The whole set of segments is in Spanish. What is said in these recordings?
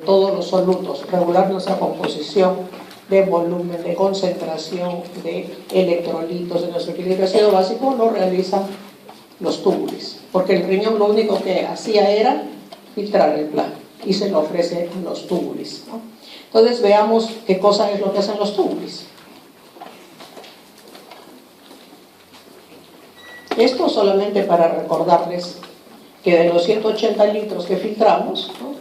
todos los solutos, regular nuestra composición de volumen, de concentración, de electrolitos de nuestro equilibrio ácido básico, lo realizan los túbulos, porque el riñón lo único que hacía era filtrar el plasma y se lo ofrece a los túbulos, ¿no? Entonces veamos qué cosa es lo que hacen los túbulos. Esto solamente para recordarles que de los 180 litros que filtramos, ¿no?,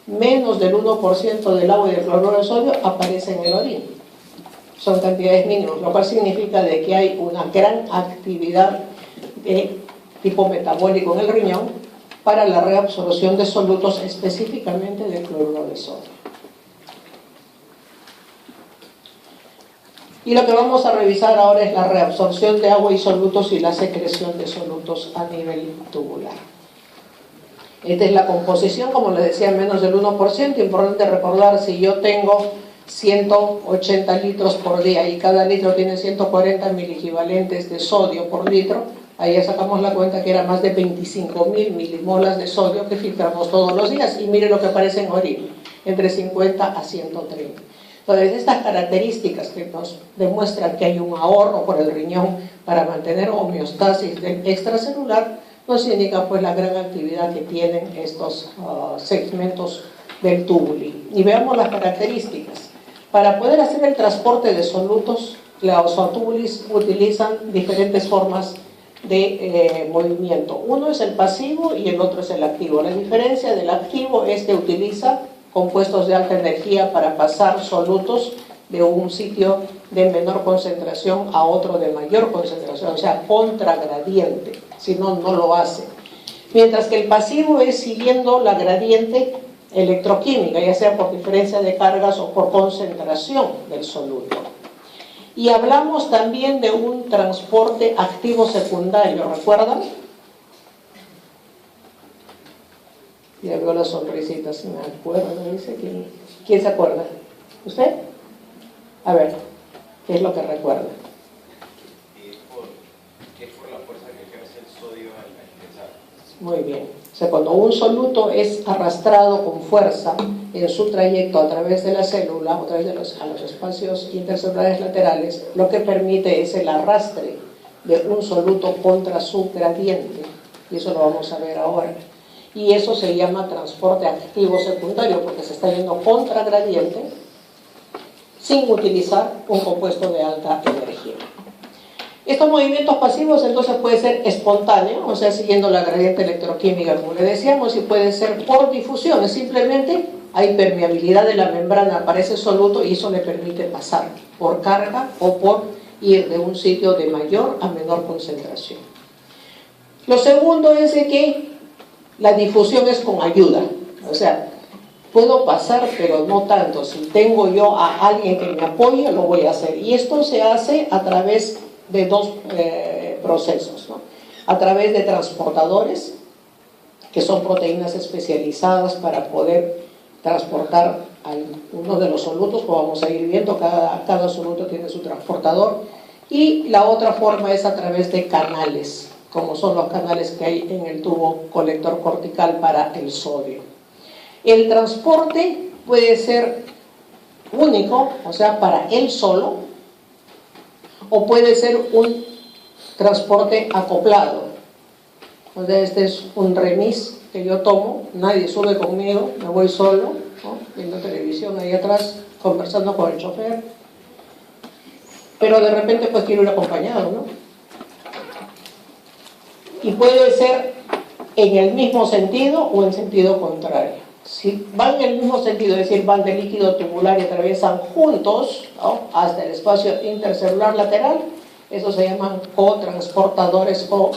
menos del 1% del agua y del cloruro de sodio aparece en el orina. Son cantidades mínimas, lo cual significa de que hay una gran actividad de tipo metabólico en el riñón para la reabsorción de solutos, específicamente del cloruro de sodio. Y lo que vamos a revisar ahora es la reabsorción de agua y solutos y la secreción de solutos a nivel tubular. Esta es la composición, como les decía, menos del 1%. Importante recordar, si yo tengo 180 litros por día y cada litro tiene 140 miliequivalentes de sodio por litro, ahí ya sacamos la cuenta que era más de 25.000 milimolas de sodio que filtramos todos los días. Y mire lo que aparece en orina, entre 50 a 130. Entonces, estas características que nos demuestran que hay un ahorro por el riñón para mantener homeostasis extracelular, nos indica pues la gran actividad que tienen estos segmentos del túbulo. Y veamos las características. Para poder hacer el transporte de solutos, los túbulos utilizan diferentes formas de movimiento. Uno es el pasivo y el otro es el activo. La diferencia del activo es que utiliza compuestos de alta energía para pasar solutos de un sitio de menor concentración a otro de mayor concentración, o sea, contragradiente, si no, no lo hace. Mientras que el pasivo es siguiendo la gradiente electroquímica, ya sea por diferencia de cargas o por concentración del soluto. Y hablamos también de un transporte activo secundario, ¿recuerdan? Ya veo las sonrisitas, me acuerdo, ¿no? Dice ¿quién se acuerda? ¿Usted? A ver, ¿qué es lo que recuerda? Es por la fuerza que ejerce el sodio al ingresar. Muy bien. O sea, cuando un soluto es arrastrado con fuerza en su trayecto a través de la célula, a través de los espacios intercelulares laterales, lo que permite es el arrastre de un soluto contra su gradiente. Y eso lo vamos a ver ahora. Y eso se llama transporte activo secundario, porque se está yendo contra gradiente sin utilizar un compuesto de alta energía. Estos movimientos pasivos entonces puede ser espontáneo, o sea, siguiendo la gradiente electroquímica, como le decíamos, y puede ser por difusión, simplemente hay permeabilidad de la membrana para ese soluto y eso le permite pasar por carga o por ir de un sitio de mayor a menor concentración. Lo segundo es de que la difusión es con ayuda, o sea, puedo pasar, pero no tanto. Si tengo yo a alguien que me apoye, lo voy a hacer. Y esto se hace a través de dos procesos, ¿no? A través de transportadores, que son proteínas especializadas para poder transportar uno de los solutos, como vamos a ir viendo, cada soluto tiene su transportador. Y la otra forma es a través de canales, como son los canales que hay en el tubo colector cortical para el sodio. El transporte puede ser único, o sea, para él solo, o puede ser un transporte acoplado. O sea, este es un remis que yo tomo, nadie sube conmigo, me voy solo, ¿no?, viendo televisión ahí atrás, conversando con el chofer, pero de repente pues quiero ir acompañado, ¿no? Y puede ser en el mismo sentido o en sentido contrario. Si van en el mismo sentido, es decir, van de líquido tubular y atraviesan juntos, ¿no?, hasta el espacio intercelular lateral, esos se llaman cotransportadores, o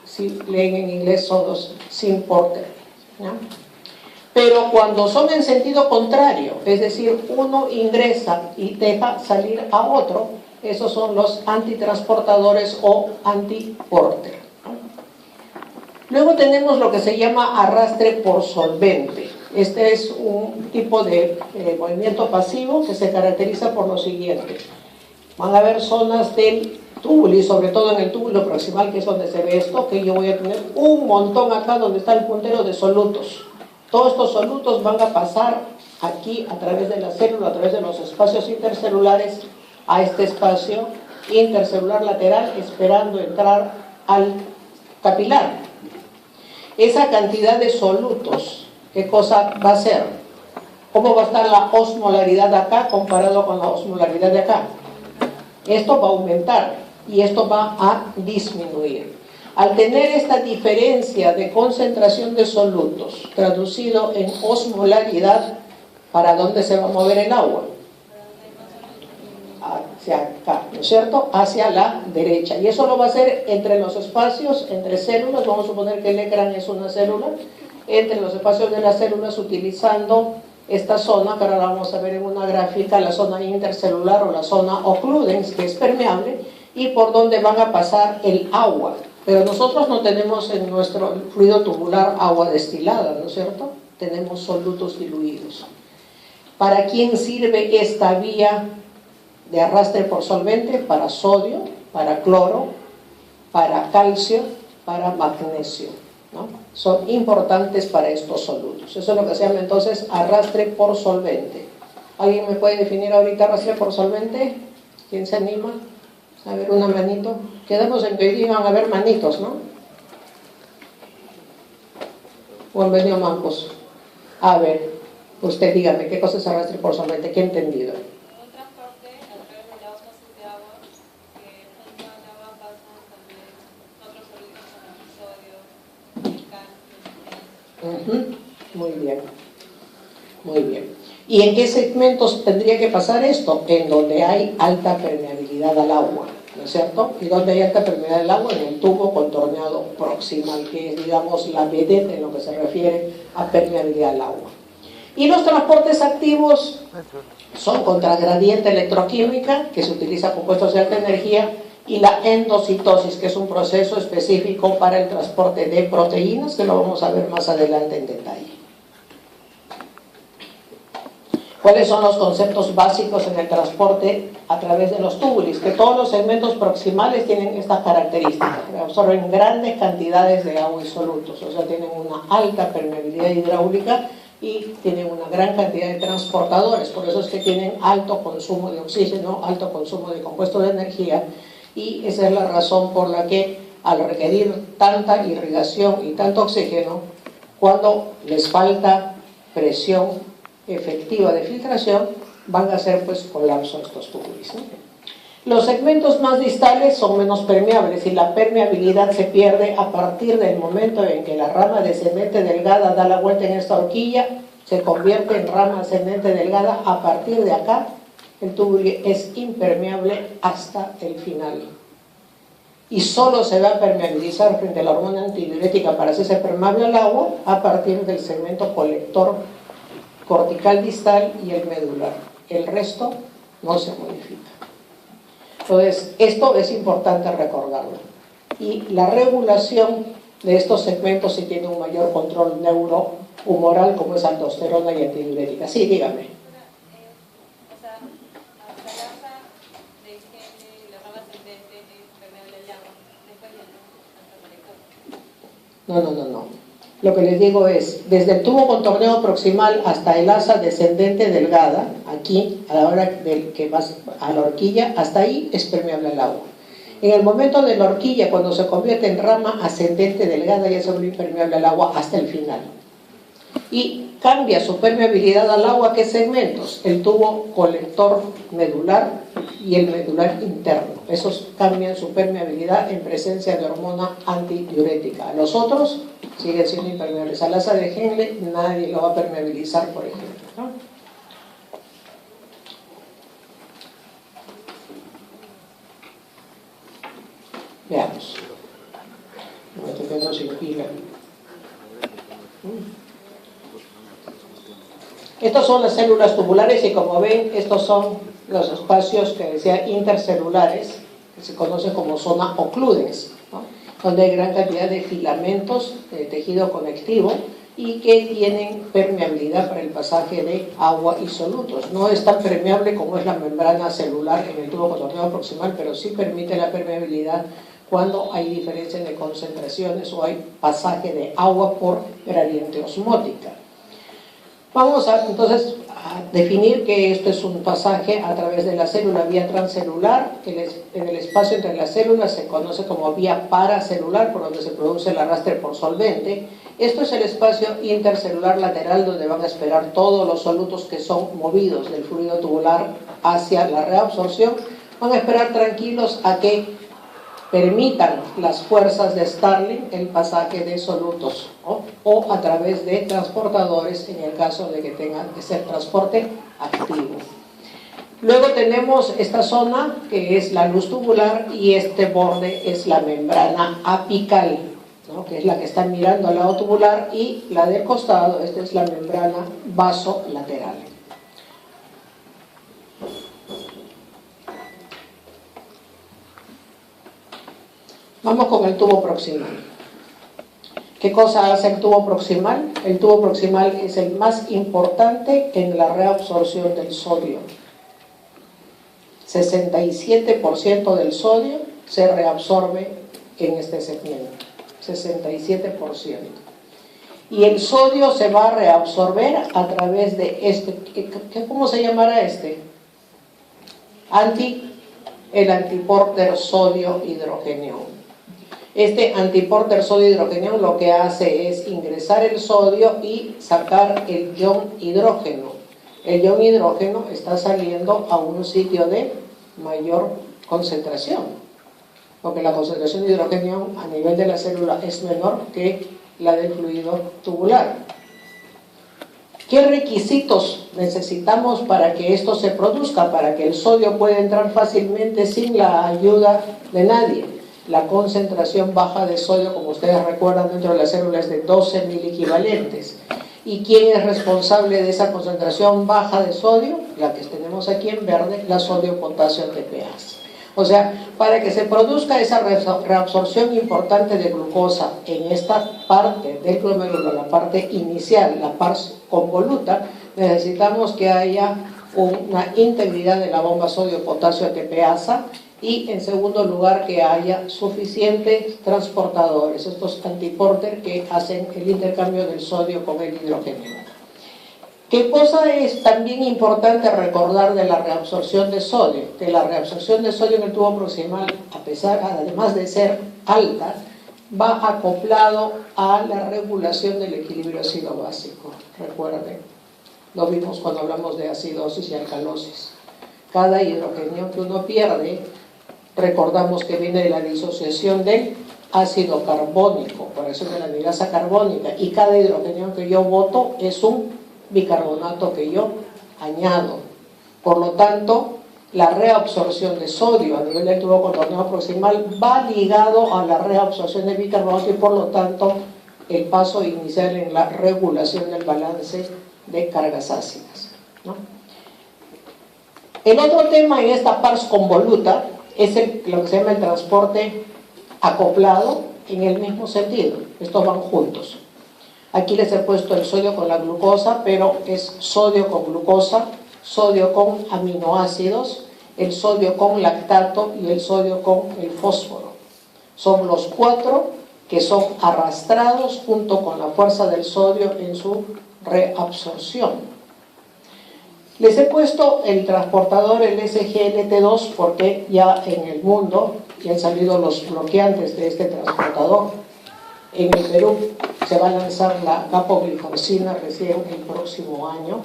si leen en inglés son los syn-porter, ¿no? Pero cuando son en sentido contrario, es decir, uno ingresa y deja salir a otro, esos son los antitransportadores o anti-porter, ¿no? Luego tenemos lo que se llama arrastre por solvente. Este es un tipo de movimiento pasivo que se caracteriza por lo siguiente. Van a haber zonas del túbulo, y sobre todo en el túbulo proximal, que es donde se ve esto, que yo voy a tener un montón acá donde está el puntero de solutos. Todos estos solutos van a pasar aquí a través de la célula, a través de los espacios intercelulares, a este espacio intercelular lateral, esperando entrar al capilar. Esa cantidad de solutos, ¿qué cosa va a ser? ¿Cómo va a estar la osmolaridad de acá comparado con la osmolaridad de acá? Esto va a aumentar y esto va a disminuir. Al tener esta diferencia de concentración de solutos traducido en osmolaridad, ¿para dónde se va a mover el agua? Hacia acá, ¿no es cierto? Hacia la derecha. Y eso lo va a hacer entre los espacios, entre células. Vamos a suponer que el ecrán es una célula. Entre los espacios de las células, utilizando esta zona, que ahora la vamos a ver en una gráfica, la zona intercelular o la zona occludens, que es permeable, y por donde van a pasar el agua. Pero nosotros no tenemos en nuestro fluido tubular agua destilada, ¿no es cierto? Tenemos solutos diluidos. ¿Para quién sirve esta vía de arrastre por solvente? Para sodio, para cloro, para calcio, para magnesio, ¿no? Son importantes para estos solutos. Eso es lo que se llama entonces arrastre por solvente. ¿Alguien me puede definir ahorita arrastre por solvente? ¿Quién se anima? A ver, una manito. Quedamos en que hoy iban a haber manitos, ¿no? ¿O han venido mancos? A ver, usted dígame, ¿qué cosa es arrastre por solvente? ¿Qué he entendido? Un transporte a través de las masas de agua, que junto al agua pasan también otros sólidos como sodio, calcio. Muy bien. Muy bien. ¿Y en qué segmentos tendría que pasar esto? En donde hay alta permeabilidad al agua, ¿no es cierto? ¿Y donde hay alta permeabilidad al agua? En el tubo contorneado proximal, que es, digamos, la vedette en lo que se refiere a permeabilidad al agua. Y los transportes activos son contragradiente electroquímica, que se utiliza compuestos de alta energía, y la endocitosis, que es un proceso específico para el transporte de proteínas, que lo vamos a ver más adelante en detalle. ¿Cuáles son los conceptos básicos en el transporte a través de los túbulos? Que todos los segmentos proximales tienen estas características, que absorben grandes cantidades de agua y solutos, o sea, tienen una alta permeabilidad hidráulica y tienen una gran cantidad de transportadores, por eso es que tienen alto consumo de oxígeno, alto consumo de compuestos de energía, y esa es la razón por la que al requerir tanta irrigación y tanto oxígeno, cuando les falta presión efectiva de filtración, van a hacer pues colapso estos túbulos, ¿no? Los segmentos más distales son menos permeables y la permeabilidad se pierde a partir del momento en que la rama descendente delgada da la vuelta en esta horquilla, se convierte en rama ascendente delgada. A partir de acá el túbulo es impermeable hasta el final y solo se va a permeabilizar frente a la hormona antidiurética para hacerse permeable al agua a partir del segmento colector cortical distal y el medular. El resto no se modifica. Entonces, esto es importante recordarlo. Y la regulación de estos segmentos sí tiene un mayor control neurohumoral, como es aldosterona y antidiurética. Sí, dígame. O sea, hasta la hoja de higiene y la rama ascendente es permeable al agua. Después ya no, hasta colector. No. Lo que les digo es, desde el tubo contorneado proximal hasta el asa descendente delgada, aquí, a la hora de que vas a la horquilla, hasta ahí es permeable al agua. En el momento de la horquilla, cuando se convierte en rama ascendente delgada, ya se vuelve impermeable al agua hasta el final. Y cambia su permeabilidad al agua, ¿qué segmentos? El tubo colector medular y el medular interno. Esos cambian su permeabilidad en presencia de hormona antidiurética. Los otros siguen siendo impermeables. Al asa de Henle nadie lo va a permeabilizar, por ejemplo, ¿no? Veamos. Me estoy quedando sin pila. Estas son las células tubulares y como ven, estos son los espacios que decía intercelulares, que se conocen como zona occludens, ¿no? Donde hay gran cantidad de filamentos de tejido conectivo y que tienen permeabilidad para el pasaje de agua y solutos. No es tan permeable como es la membrana celular en el tubo contorneado proximal, pero sí permite la permeabilidad cuando hay diferencia de concentraciones o hay pasaje de agua por gradiente osmótica. Vamos a entonces definir que esto es un pasaje a través de la célula vía transcelular. En el espacio entre las células se conoce como vía paracelular, por donde se produce el arrastre por solvente. Esto es el espacio intercelular lateral, donde van a esperar todos los solutos que son movidos del fluido tubular hacia la reabsorción. Van a esperar tranquilos a que permitan las fuerzas de Starling el pasaje de solutos, ¿no? O a través de transportadores en el caso de que tengan que ser transporte activo. Luego tenemos esta zona que es la luz tubular y este borde es la membrana apical, ¿no? Que es la que está mirando al lado tubular, y la del costado, esta es la membrana vasolateral. Vamos con el tubo proximal. ¿Qué cosa hace el tubo proximal? El tubo proximal es el más importante en la reabsorción del sodio. 67% del sodio se reabsorbe en este segmento. 67%. Y el sodio se va a reabsorber a través de este. ¿Cómo se llamará este? El antiporter sodio-hidrogenión. Este antiporter sodio-hidrogenión lo que hace es ingresar el sodio y sacar el ion hidrógeno. El ion hidrógeno está saliendo a un sitio de mayor concentración, porque la concentración de hidrógeno a nivel de la célula es menor que la del fluido tubular. ¿Qué requisitos necesitamos para que esto se produzca, para que el sodio pueda entrar fácilmente sin la ayuda de nadie? La concentración baja de sodio, como ustedes recuerdan, dentro de la célula es de 12 miliequivalentes. ¿Y quién es responsable de esa concentración baja de sodio? La que tenemos aquí en verde, la sodio-potasio ATPase. O sea, para que se produzca esa reabsorción importante de glucosa en esta parte del glomérulo, la parte inicial, la pars convoluta, necesitamos que haya una integridad de la bomba sodio-potasio ATPasa, y en segundo lugar que haya suficientes transportadores, estos antiporter que hacen el intercambio del sodio con el hidrógeno. ¿Qué cosa es también importante recordar de la reabsorción de sodio? Que la reabsorción de sodio en el tubo proximal, además de ser alta, va acoplado a la regulación del equilibrio ácido-básico. Recuerden, lo vimos cuando hablamos de acidosis y alcalosis. Cada hidrógeno que uno pierde, recordamos que viene de la disociación del ácido carbónico, por eso de la anilasa carbónica, y cada hidrógeno que yo boto es un bicarbonato que yo añado. Por lo tanto, la reabsorción de sodio a nivel del tubo contorneo proximal va ligado a la reabsorción de bicarbonato y por lo tanto el paso inicial en la regulación del balance de cargas ácidas, ¿no? El otro tema en esta pars convoluta es lo que se llama el transporte acoplado en el mismo sentido. Estos van juntos. Aquí les he puesto el sodio con la glucosa, pero es sodio con glucosa, sodio con aminoácidos, el sodio con lactato y el sodio con el fósforo. Son los cuatro que son arrastrados junto con la fuerza del sodio en su reabsorción. Les he puesto el transportador, el SGLT2, porque ya en el mundo ya han salido los bloqueantes de este transportador. En el Perú se va a lanzar la capoglifancina recién el próximo año,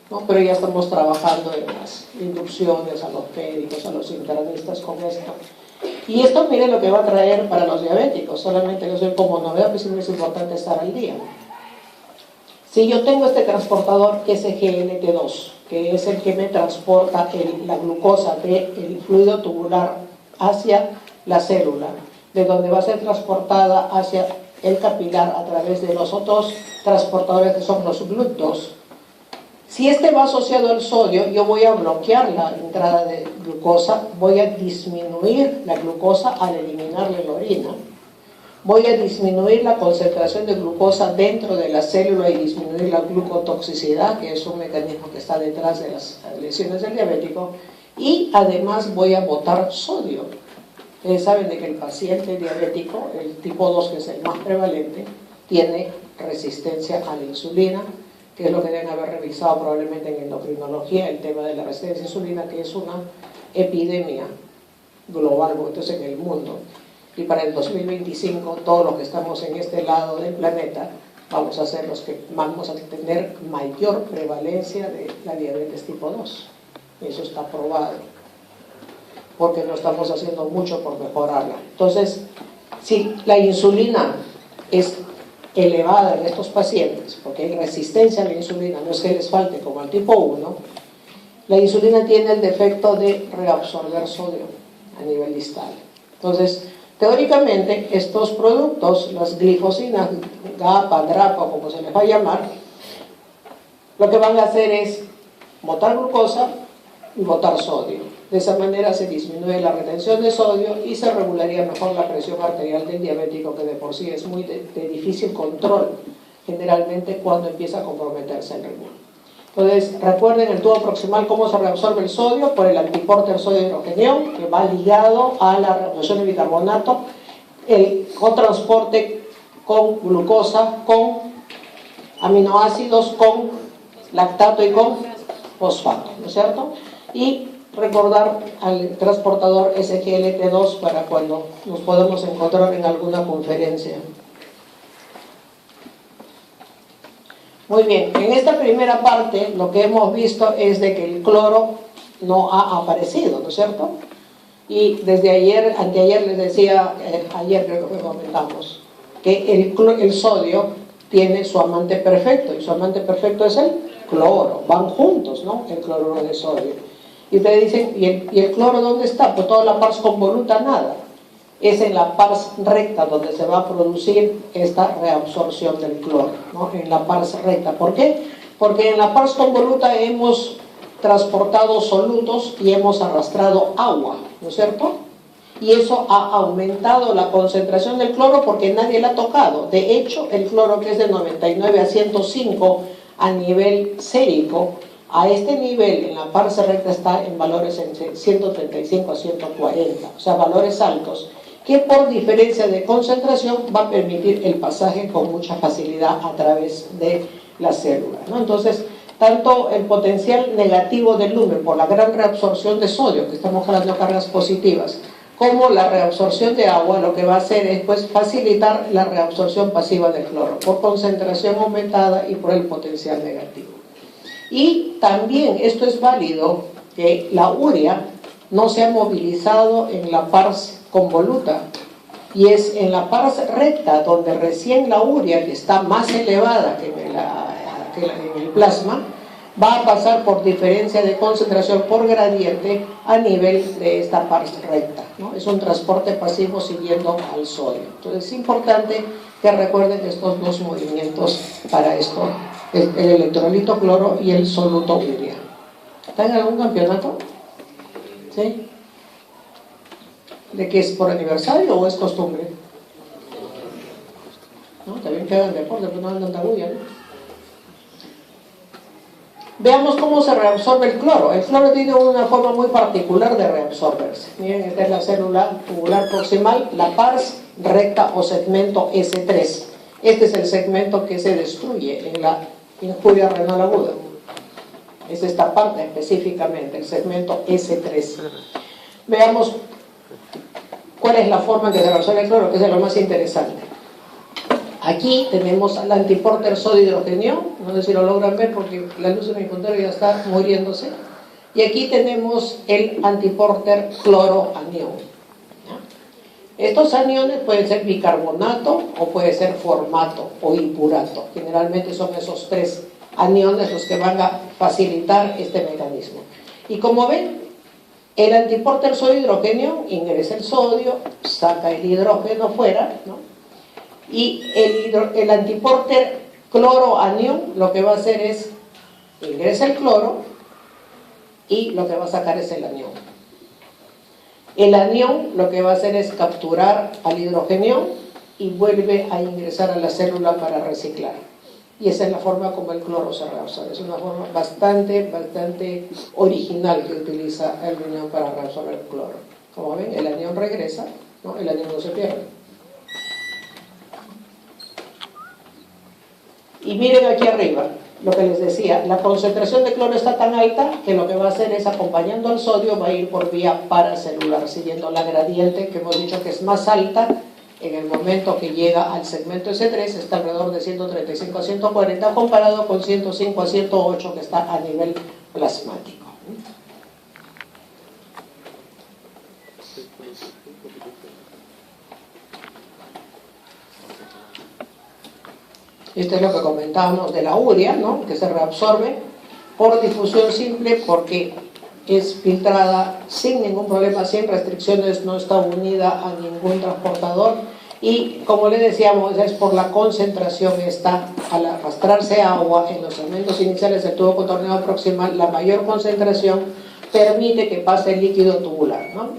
¿no? Pero ya estamos trabajando en las inducciones a los médicos, a los internistas con esto. Y esto, miren lo que va a traer para los diabéticos, solamente les doy como novedad, pues siempre es importante estar al día. Si yo tengo este transportador SGLT2, que es el que me transporta la glucosa del fluido tubular hacia la célula, de donde va a ser transportada hacia el capilar a través de los otros transportadores que son los GLUT2. Si este va asociado al sodio, yo voy a bloquear la entrada de glucosa, voy a disminuir la glucosa al eliminarla en la orina, voy a disminuir la concentración de glucosa dentro de la célula y disminuir la glucotoxicidad, que es un mecanismo que está detrás de las lesiones del diabético, y además voy a botar sodio. Ustedes saben de que el paciente diabético, el tipo 2, que es el más prevalente, tiene resistencia a la insulina, que es lo que deben haber revisado probablemente en endocrinología, el tema de la resistencia a insulina, que es una epidemia global, entonces en el mundo. Y para el 2025, todos los que estamos en este lado del planeta, vamos a ser los que vamos a tener mayor prevalencia de la diabetes tipo 2. Eso está probado, porque no estamos haciendo mucho por mejorarla. Entonces, si la insulina es elevada en estos pacientes, porque hay resistencia a la insulina, no es que les falte como al tipo 1, la insulina tiene el defecto de reabsorber sodio a nivel distal. Entonces, teóricamente, estos productos, las glifosinas, GAPA, DRAPA, como se les va a llamar, lo que van a hacer es botar glucosa y botar sodio. De esa manera se disminuye la retención de sodio y se regularía mejor la presión arterial del diabético, que de por sí es muy de difícil control, generalmente cuando empieza a comprometerse el riñón. Entonces, recuerden el tubo proximal, cómo se reabsorbe el sodio por el antiporter sodio-hidrogenión, que va ligado a la reabsorción de bicarbonato, el cotransporte con glucosa, con aminoácidos, con lactato y con fosfato, ¿no es cierto? Y recordar al transportador SGLT2 para cuando nos podamos encontrar en alguna conferencia. Muy bien, en esta primera parte lo que hemos visto es de que el cloro no ha aparecido, ¿no es cierto? Y desde ayer, anteayer les decía, ayer creo que comentamos, que el sodio tiene su amante perfecto, y su amante perfecto es el cloro, van juntos, ¿no? El cloruro de sodio. Y ustedes dicen, ¿y el cloro dónde está? Pues toda la pars convoluta nada. Es en la pars recta donde se va a producir esta reabsorción del cloro, ¿no? En la pars recta. ¿Por qué? Porque en la pars convoluta hemos transportado solutos y hemos arrastrado agua, ¿no es cierto? Y eso ha aumentado la concentración del cloro porque nadie la ha tocado. De hecho, el cloro, que es de 99 a 105 a nivel sérico, a este nivel en la pars recta está en valores entre 135 a 140, o sea, valores altos, que por diferencia de concentración va a permitir el pasaje con mucha facilidad a través de la célula, ¿no? Entonces, tanto el potencial negativo del lumen por la gran reabsorción de sodio, que estamos jalando cargas positivas, como la reabsorción de agua, lo que va a hacer es pues, facilitar la reabsorción pasiva del cloro, por concentración aumentada y por el potencial negativo. Y también esto es válido que la urea no se ha movilizado en la pars convoluta, y es en la pars recta donde recién la urea, que está más elevada que en el plasma, va a pasar por diferencia de concentración por gradiente a nivel de esta pars recta, ¿no? Es un transporte pasivo siguiendo al sodio. Entonces es importante que recuerden estos dos movimientos para esto, el electrolito cloro y el soluto urea. ¿Está en algún campeonato? ¿Sí? ¿De qué es por aniversario o es costumbre? ¿No? También que hagan deporte, pero no andan tan bulla, ¿no? Veamos cómo se reabsorbe el cloro. El cloro tiene una forma muy particular de reabsorberse. Miren, esta es la célula tubular proximal, la pars recta o segmento S3. Este es el segmento que se destruye en la injuria renal aguda. Es esta parte específicamente, el segmento S3. Veamos cuál es la forma en que se reabsorbe el cloro, que es de lo más interesante. Aquí tenemos al antiporter sodio-hidrogenión, no sé si lo logran ver porque la luz de mi computadora ya está muriéndose. Y aquí tenemos el antiporter cloro-anión. Estos aniones pueden ser bicarbonato o puede ser formato o hipurato. Generalmente son esos tres aniones los que van a facilitar este mecanismo. Y como ven, el antiporter sodio-hidrogenión ingresa el sodio, saca el hidrógeno fuera, ¿no? Y el antiporter cloro-anión lo que va a hacer es ingresa el cloro y lo que va a sacar es el anión. El anión lo que va a hacer es capturar al hidrogenión y vuelve a ingresar a la célula para reciclar. Y esa es la forma como el cloro se reabsorbe. Es una forma bastante original que utiliza el riñón para reabsorber el cloro. Como ven, el anión regresa, ¿no? El anión no se pierde. Y miren aquí arriba, lo que les decía, la concentración de cloro está tan alta que lo que va a hacer es, acompañando al sodio, va a ir por vía paracelular, siguiendo la gradiente que hemos dicho que es más alta. En el momento que llega al segmento S3 está alrededor de 135 a 140 comparado con 105 a 108 que está a nivel plasmático. Esto es lo que comentábamos de la urea, ¿no? Que se reabsorbe por difusión simple porque es filtrada sin ningún problema, sin restricciones, no está unida a ningún transportador y, como le decíamos, es por la concentración. Está al arrastrarse agua en los segmentos iniciales del tubo contorneado proximal, la mayor concentración permite que pase el líquido tubular, ¿no?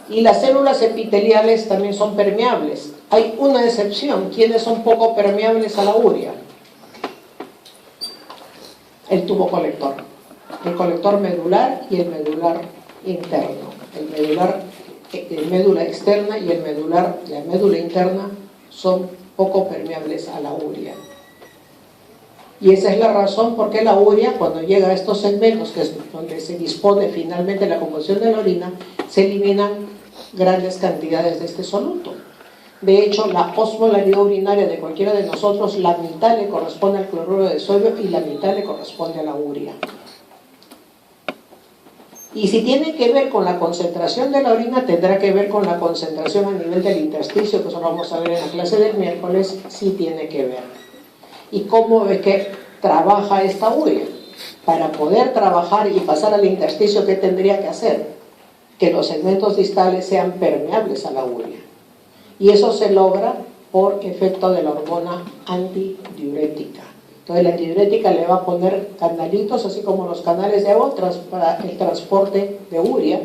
Y las células epiteliales también son permeables. Hay una excepción. ¿Quiénes son poco permeables a la urea? El tubo colector. El colector medular y el medular interno. El médula externa y la médula interna son poco permeables a la urea. Y esa es la razón por qué la urea, cuando llega a estos segmentos, que es donde se dispone finalmente la composición de la orina, se eliminan grandes cantidades de este soluto. De hecho, la osmolaridad urinaria de cualquiera de nosotros, la mitad le corresponde al cloruro de sodio y la mitad le corresponde a la urea. Y si tiene que ver con la concentración de la orina, tendrá que ver con la concentración a nivel del intersticio, que eso lo vamos a ver en la clase del miércoles, sí tiene que ver. ¿Y cómo es que trabaja esta urea? Para poder trabajar y pasar al intersticio, ¿qué tendría que hacer? Que los segmentos distales sean permeables a la urea. Y eso se logra por efecto de la hormona antidiurética. Entonces la antidiurética le va a poner canalitos, así como los canales de agua, para el transporte de urea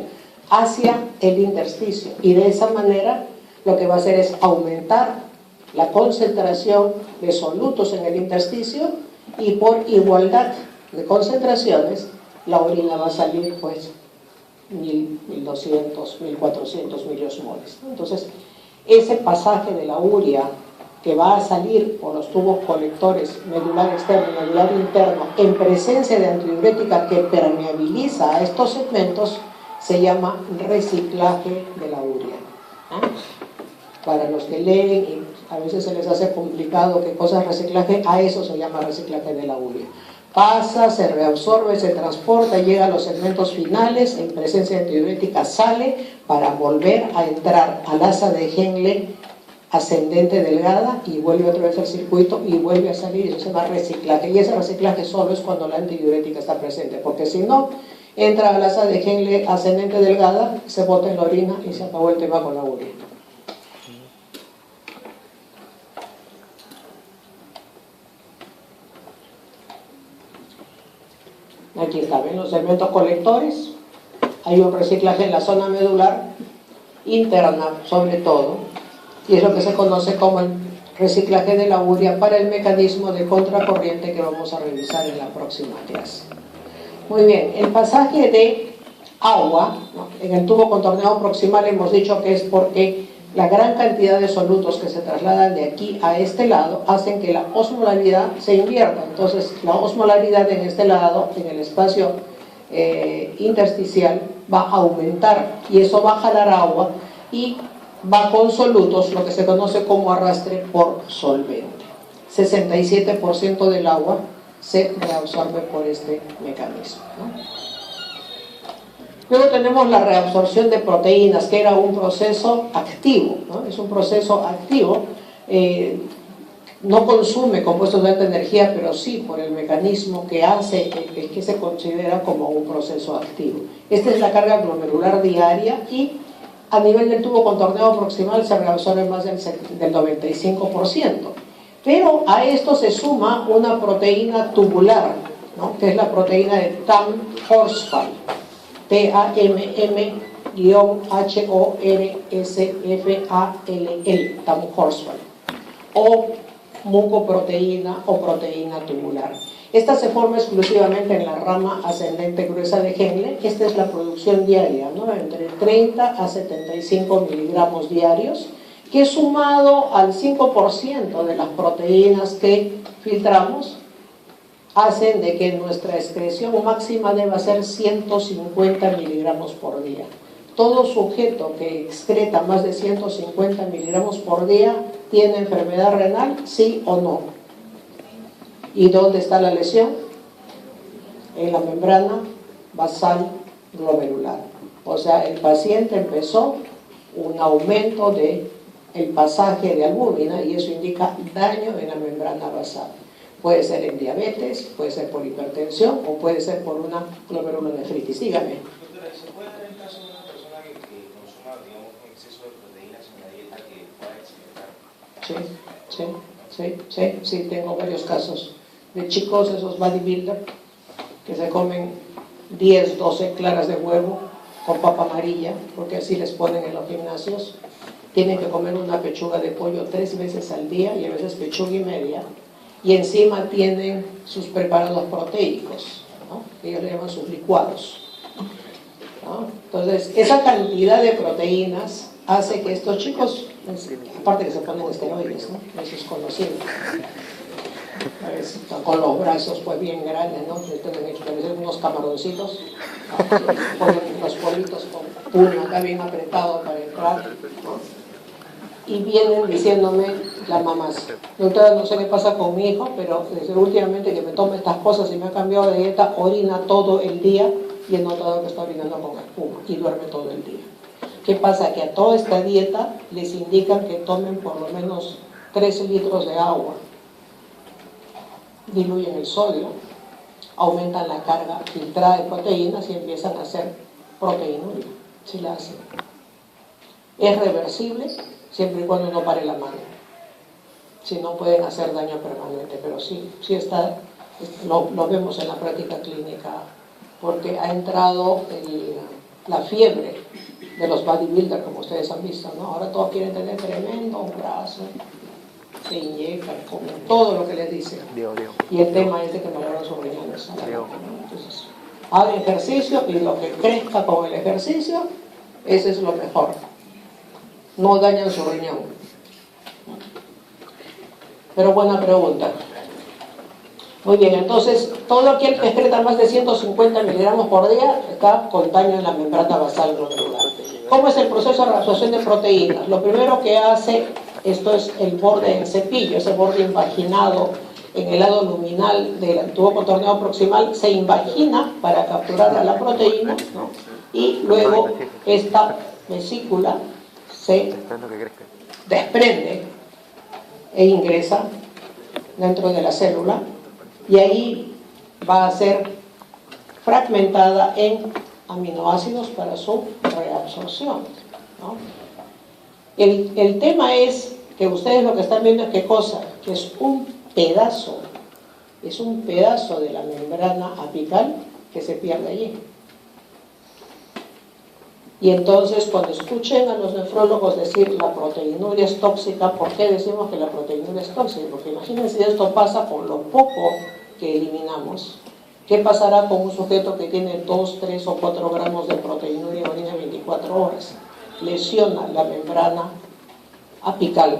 hacia el intersticio. Y de esa manera lo que va a hacer es aumentar la concentración de solutos en el intersticio y por igualdad de concentraciones la orina va a salir pues 1000, 1200, 1400 miliosmoles. Entonces ese pasaje de la urea que va a salir por los tubos colectores medular externo y medular interno en presencia de antidiurética que permeabiliza a estos segmentos se llama reciclaje de la urea. Para los que leen y a veces se les hace complicado qué cosa es reciclaje, a eso se llama reciclaje de la urea. Pasa, se reabsorbe, se transporta, llega a los segmentos finales, en presencia de antidiurética sale para volver a entrar al asa de Henle ascendente delgada y vuelve otra vez al circuito y vuelve a salir, y eso se llama reciclaje. Y ese reciclaje solo es cuando la antidiurética está presente, porque si no, entra al asa de Henle ascendente delgada, se bota en la orina y se acabó el tema con la urea. Aquí está, ven los segmentos colectores, hay un reciclaje en la zona medular interna sobre todo, y es lo que se conoce como el reciclaje de la urea para el mecanismo de contracorriente que vamos a revisar en la próxima clase. Muy bien, el pasaje de agua, ¿no?, en el tubo contorneado proximal hemos dicho que es porque la gran cantidad de solutos que se trasladan de aquí a este lado hacen que la osmolaridad se invierta. Entonces la osmolaridad en este lado, en el espacio intersticial, va a aumentar y eso va a jalar agua y va con solutos, lo que se conoce como arrastre por solvente. 67% del agua se reabsorbe por este mecanismo, ¿no? Luego tenemos la reabsorción de proteínas, que era un proceso activo, ¿no? Es un proceso activo, no consume compuestos de alta energía, pero sí por el mecanismo que hace, que se considera como un proceso activo. Esta es la carga glomerular diaria y a nivel del tubo contorneado proximal se reabsorbe más del 95%. Pero a esto se suma una proteína tubular, ¿no?, que es la proteína de Tamm-Horsfall. Tamm-Horsfall, Tamm-Horsfall, o mucoproteína o proteína tubular. Esta se forma exclusivamente en la rama ascendente gruesa de Henle. Esta es la producción diaria, ¿no?, entre 30 a 75 miligramos diarios, que sumado al 5% de las proteínas que filtramos, hacen de que nuestra excreción máxima deba ser 150 miligramos por día. Todo sujeto que excreta más de 150 miligramos por día tiene enfermedad renal, sí o no. ¿Y dónde está la lesión? En la membrana basal glomerular. O sea, el paciente empezó un aumento del pasaje de albúmina y eso indica daño en la membrana basal. Puede ser en diabetes, puede ser por hipertensión o puede ser por una glomerulonefritis. Dígame. Doctora, ¿se puede dar el caso de una persona que consuma, digamos, un exceso de proteínas en la dieta que pueda experimentar? Sí, tengo varios casos de chicos, esos bodybuilders, que se comen 10, 12 claras de huevo con papa amarilla, porque así les ponen en los gimnasios. Tienen que comer una pechuga de pollo 3 veces al día y a veces pechuga y media. Y encima tienen sus preparados proteicos, ¿no? Ellos le llaman sus licuados, ¿no? Entonces, esa cantidad de proteínas hace que estos chicos, aparte que se ponen esteroides, ¿no? Eso es conocido. Están con los brazos pues bien grandes, ¿no? Tienen unos camaroncitos, ¿no? Ponen unos politos con puño acá bien apretado para entrar, ¿no? Y vienen diciéndome las mamás: doctora, no sé qué pasa con mi hijo, pero desde últimamente que me tome estas cosas y me ha cambiado de dieta, orina todo el día y he notado que está orinando con espuma y duerme todo el día. ¿Qué pasa? Que a toda esta dieta les indican que tomen por lo menos 3 litros de agua, diluyen el sodio, aumentan la carga filtrada de proteínas y empiezan a hacer proteinuria, si la hacen. Es reversible siempre y cuando no pare la mano. Si no, pueden hacer daño permanente, pero sí está, lo vemos en la práctica clínica, porque ha entrado la fiebre de los bodybuilders, como ustedes han visto, ¿no? Ahora todos quieren tener tremendo brazo, se inyectan, comen todo lo que les dicen. Y el tema es de que valoran sus riñones. Entonces, hagan ejercicio y lo que crezca con el ejercicio, ese es lo mejor. No dañan su riñón. Pero buena pregunta. Muy bien, entonces, todo aquel que excreta más de 150 miligramos por día está con daño en la membrana basal glomerular. ¿Cómo es el proceso de reabsorción de proteínas? Lo primero que hace, esto es el borde en cepillo, ese borde invaginado en el lado luminal del tubo contorneado proximal, se invagina para capturar a la proteína, ¿no? Y luego esta vesícula se desprende e ingresa dentro de la célula y ahí va a ser fragmentada en aminoácidos para su reabsorción, ¿no? El tema es que ustedes lo que están viendo es qué cosa, que es un pedazo de la membrana apical que se pierde allí. Y entonces cuando escuchen a los nefrólogos decir la proteinuria es tóxica, ¿por qué decimos que la proteinuria es tóxica? Porque imagínense si esto pasa por lo poco que eliminamos. ¿Qué pasará con un sujeto que tiene 2, 3 o 4 gramos de proteinuria en orina 24 horas? Lesiona la membrana apical,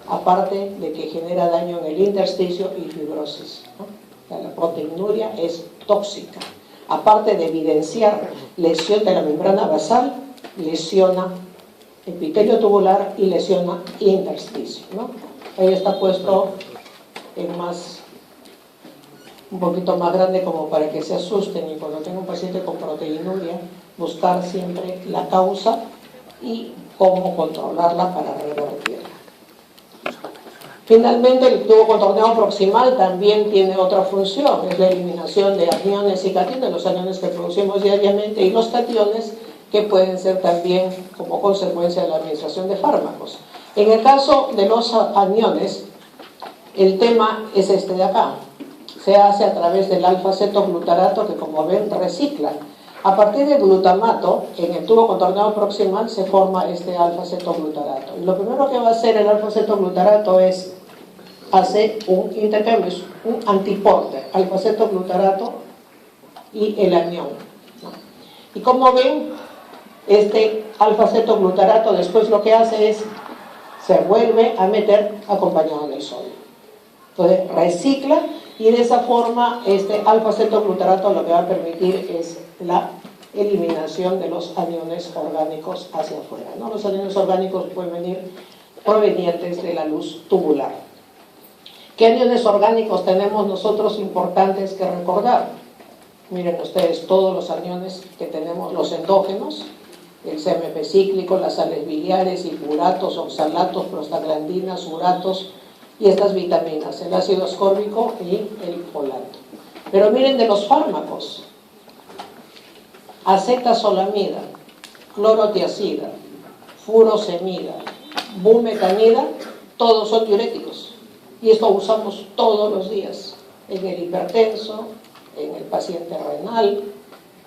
aparte de que genera daño en el intersticio y fibrosis, ¿no? O sea, la proteinuria es tóxica. Aparte de evidenciar lesión de la membrana basal, lesiona epitelio tubular y lesiona intersticio, ¿no? Ahí está puesto un poquito más grande como para que se asusten, y cuando tenga un paciente con proteinuria, buscar siempre la causa y cómo controlarla para revertirla. Finalmente, el tubo contorneado proximal también tiene otra función, es la eliminación de aniones y cationes, los aniones que producimos diariamente y los cationes que pueden ser también como consecuencia de la administración de fármacos. En el caso de los aniones, el tema es este de acá. Se hace a través del alfa-cetoglutarato que, como ven, recicla. A partir del glutamato, en el tubo contorneado proximal se forma este alfa-cetoglutarato. Y lo primero que va a hacer el alfa-cetoglutarato es hacer un intercambio, un antiporte, alfa-cetoglutarato y el anión, ¿no? Y como ven, este alfa-cetoglutarato después lo que hace es, se vuelve a meter acompañado del sodio. Entonces recicla y de esa forma este alfa-cetoglutarato lo que va a permitir es la eliminación de los aniones orgánicos hacia afuera, ¿no? Los aniones orgánicos pueden venir provenientes de la luz tubular. ¿Qué aniones orgánicos tenemos nosotros importantes que recordar? Miren ustedes todos los aniones que tenemos, los endógenos, el CMP cíclico, las sales biliares, ipuratos, oxalatos, prostaglandinas, uratos y estas vitaminas, el ácido ascórbico y el folato. Pero miren de los fármacos, acetazolamida, clorotiazida, furosemida, bumetanida, todos son diuréticos. Y esto usamos todos los días en el hipertenso, en el paciente renal,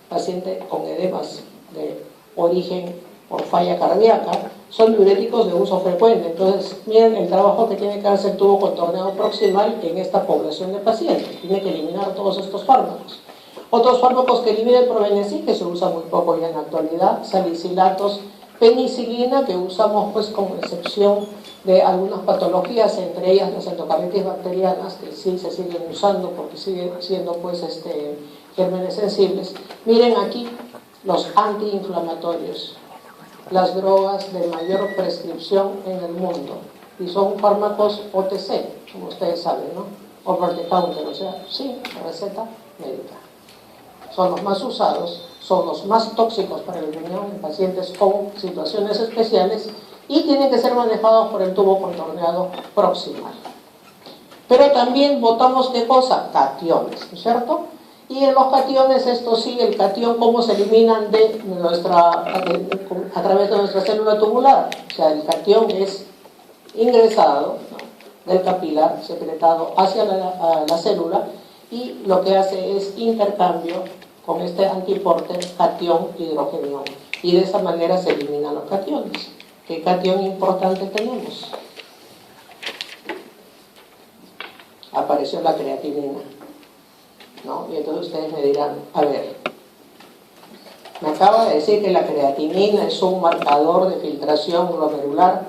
paciente con edemas de origen por falla cardíaca, son diuréticos de uso frecuente. Entonces, miren el trabajo que tiene que hacer el tubo contorneado proximal en esta población de pacientes. Tiene que eliminar todos estos fármacos. Otros fármacos que eliminan el Probenecid, que se usa muy poco ya en la actualidad, salicilatos, penicilina, que usamos pues como excepción de algunas patologías, entre ellas las endocarditis bacterianas, que sí se siguen usando porque siguen siendo pues gérmenes sensibles. Miren aquí los antiinflamatorios, las drogas de mayor prescripción en el mundo, y son fármacos OTC, como ustedes saben, ¿no? Over the counter, o sea, sin receta médica. Son los más usados, son los más tóxicos para el riñón en pacientes con situaciones especiales y tienen que ser manejados por el tubo contorneado proximal. Pero también botamos, ¿qué cosa? Cationes, ¿no es cierto? Y en los cationes, esto sí, el cation, ¿cómo se eliminan a través de nuestra célula tubular? O sea, el cation es ingresado, ¿no?, del capilar, secretado hacia la célula, y lo que hace es intercambio con este antiporter cation-hidrogenión. Y de esa manera se eliminan los cationes. ¿Qué cation importante tenemos? Apareció la creatinina, ¿no? Y entonces ustedes me dirán, a ver, me acaba de decir que la creatinina es un marcador de filtración glomerular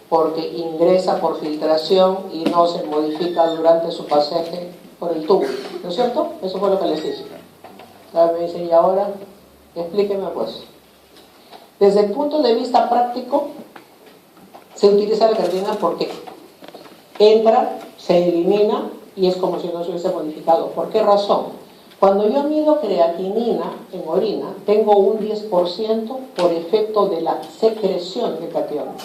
porque ingresa por filtración y no se modifica durante su pasaje por el tubo, ¿no es cierto? Eso fue lo que les dije. Ahora me dicen, y ahora, explíqueme pues. Desde el punto de vista práctico, se utiliza la creatinina porque entra, se elimina y es como si no se hubiese modificado. ¿Por qué razón? Cuando yo mido creatinina en orina, tengo un 10% por efecto de la secreción de cationes.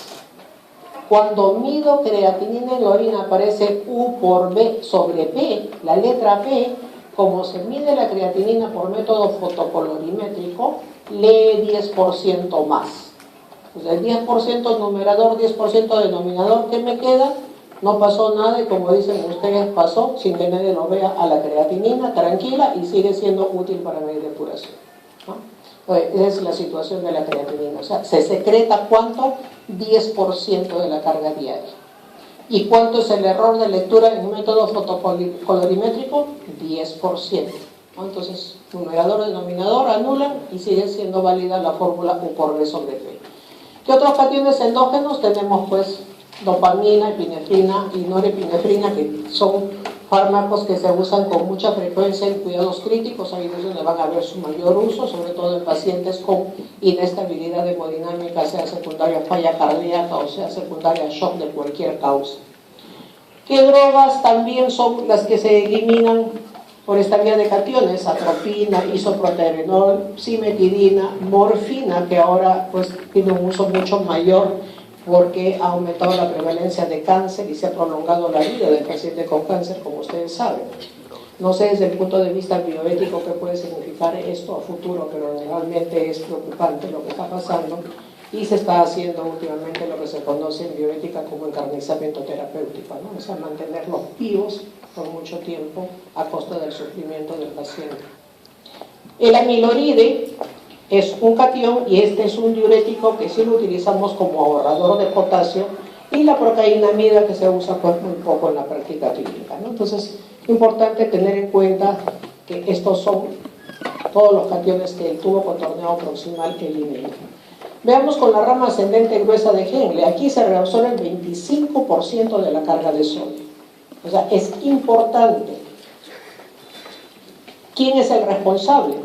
Cuando mido creatinina en la orina aparece U por B sobre P, la letra P. Como se mide la creatinina por método fotocolorimétrico, lee 10% más. O sea, el 10% numerador, 10% denominador, ¿qué me queda? No pasó nada y como dicen ustedes, pasó sin que nadie lo vea a la creatinina, tranquila, y sigue siendo útil para medir depuración, ¿no? Esa es la situación de la creatinina. O sea, se secreta ¿cuánto? 10% de la carga diaria. ¿Y cuánto es el error de lectura en el método fotocolorimétrico? 10%. ¿No? Entonces, numerador, denominador anulan y sigue siendo válida la fórmula U por B sobre P. ¿Qué otros cationes endógenos? Tenemos pues dopamina, epinefrina y norepinefrina, que son fármacos que se usan con mucha frecuencia en cuidados críticos. Ahí es donde van a ver su mayor uso, sobre todo en pacientes con inestabilidad hemodinámica, sea secundaria falla cardíaca o sea secundaria shock de cualquier causa. ¿Qué drogas también son las que se eliminan por esta vía de cationes? Atropina, isoproterenol, cimetidina, morfina, que ahora pues tiene un uso mucho mayor porque ha aumentado la prevalencia de cáncer y se ha prolongado la vida del paciente con cáncer, como ustedes saben. No sé desde el punto de vista bioético qué puede significar esto a futuro, pero realmente es preocupante lo que está pasando y se está haciendo últimamente lo que se conoce en bioética como encarnizamiento terapéutico, ¿no? O sea, mantenerlos vivos por mucho tiempo a costa del sufrimiento del paciente. El amiloride es un cation y este es un diurético que sí lo utilizamos como ahorrador de potasio, y la procainamida que se usa pues muy poco en la práctica clínica, ¿no? Entonces, importante tener en cuenta que estos son todos los cationes que el tubo contorneado proximal elimina. Veamos con la rama ascendente gruesa de Henle. Aquí se reabsorbe el 25% de la carga de sodio. O sea, es importante ¿Quién es el responsable?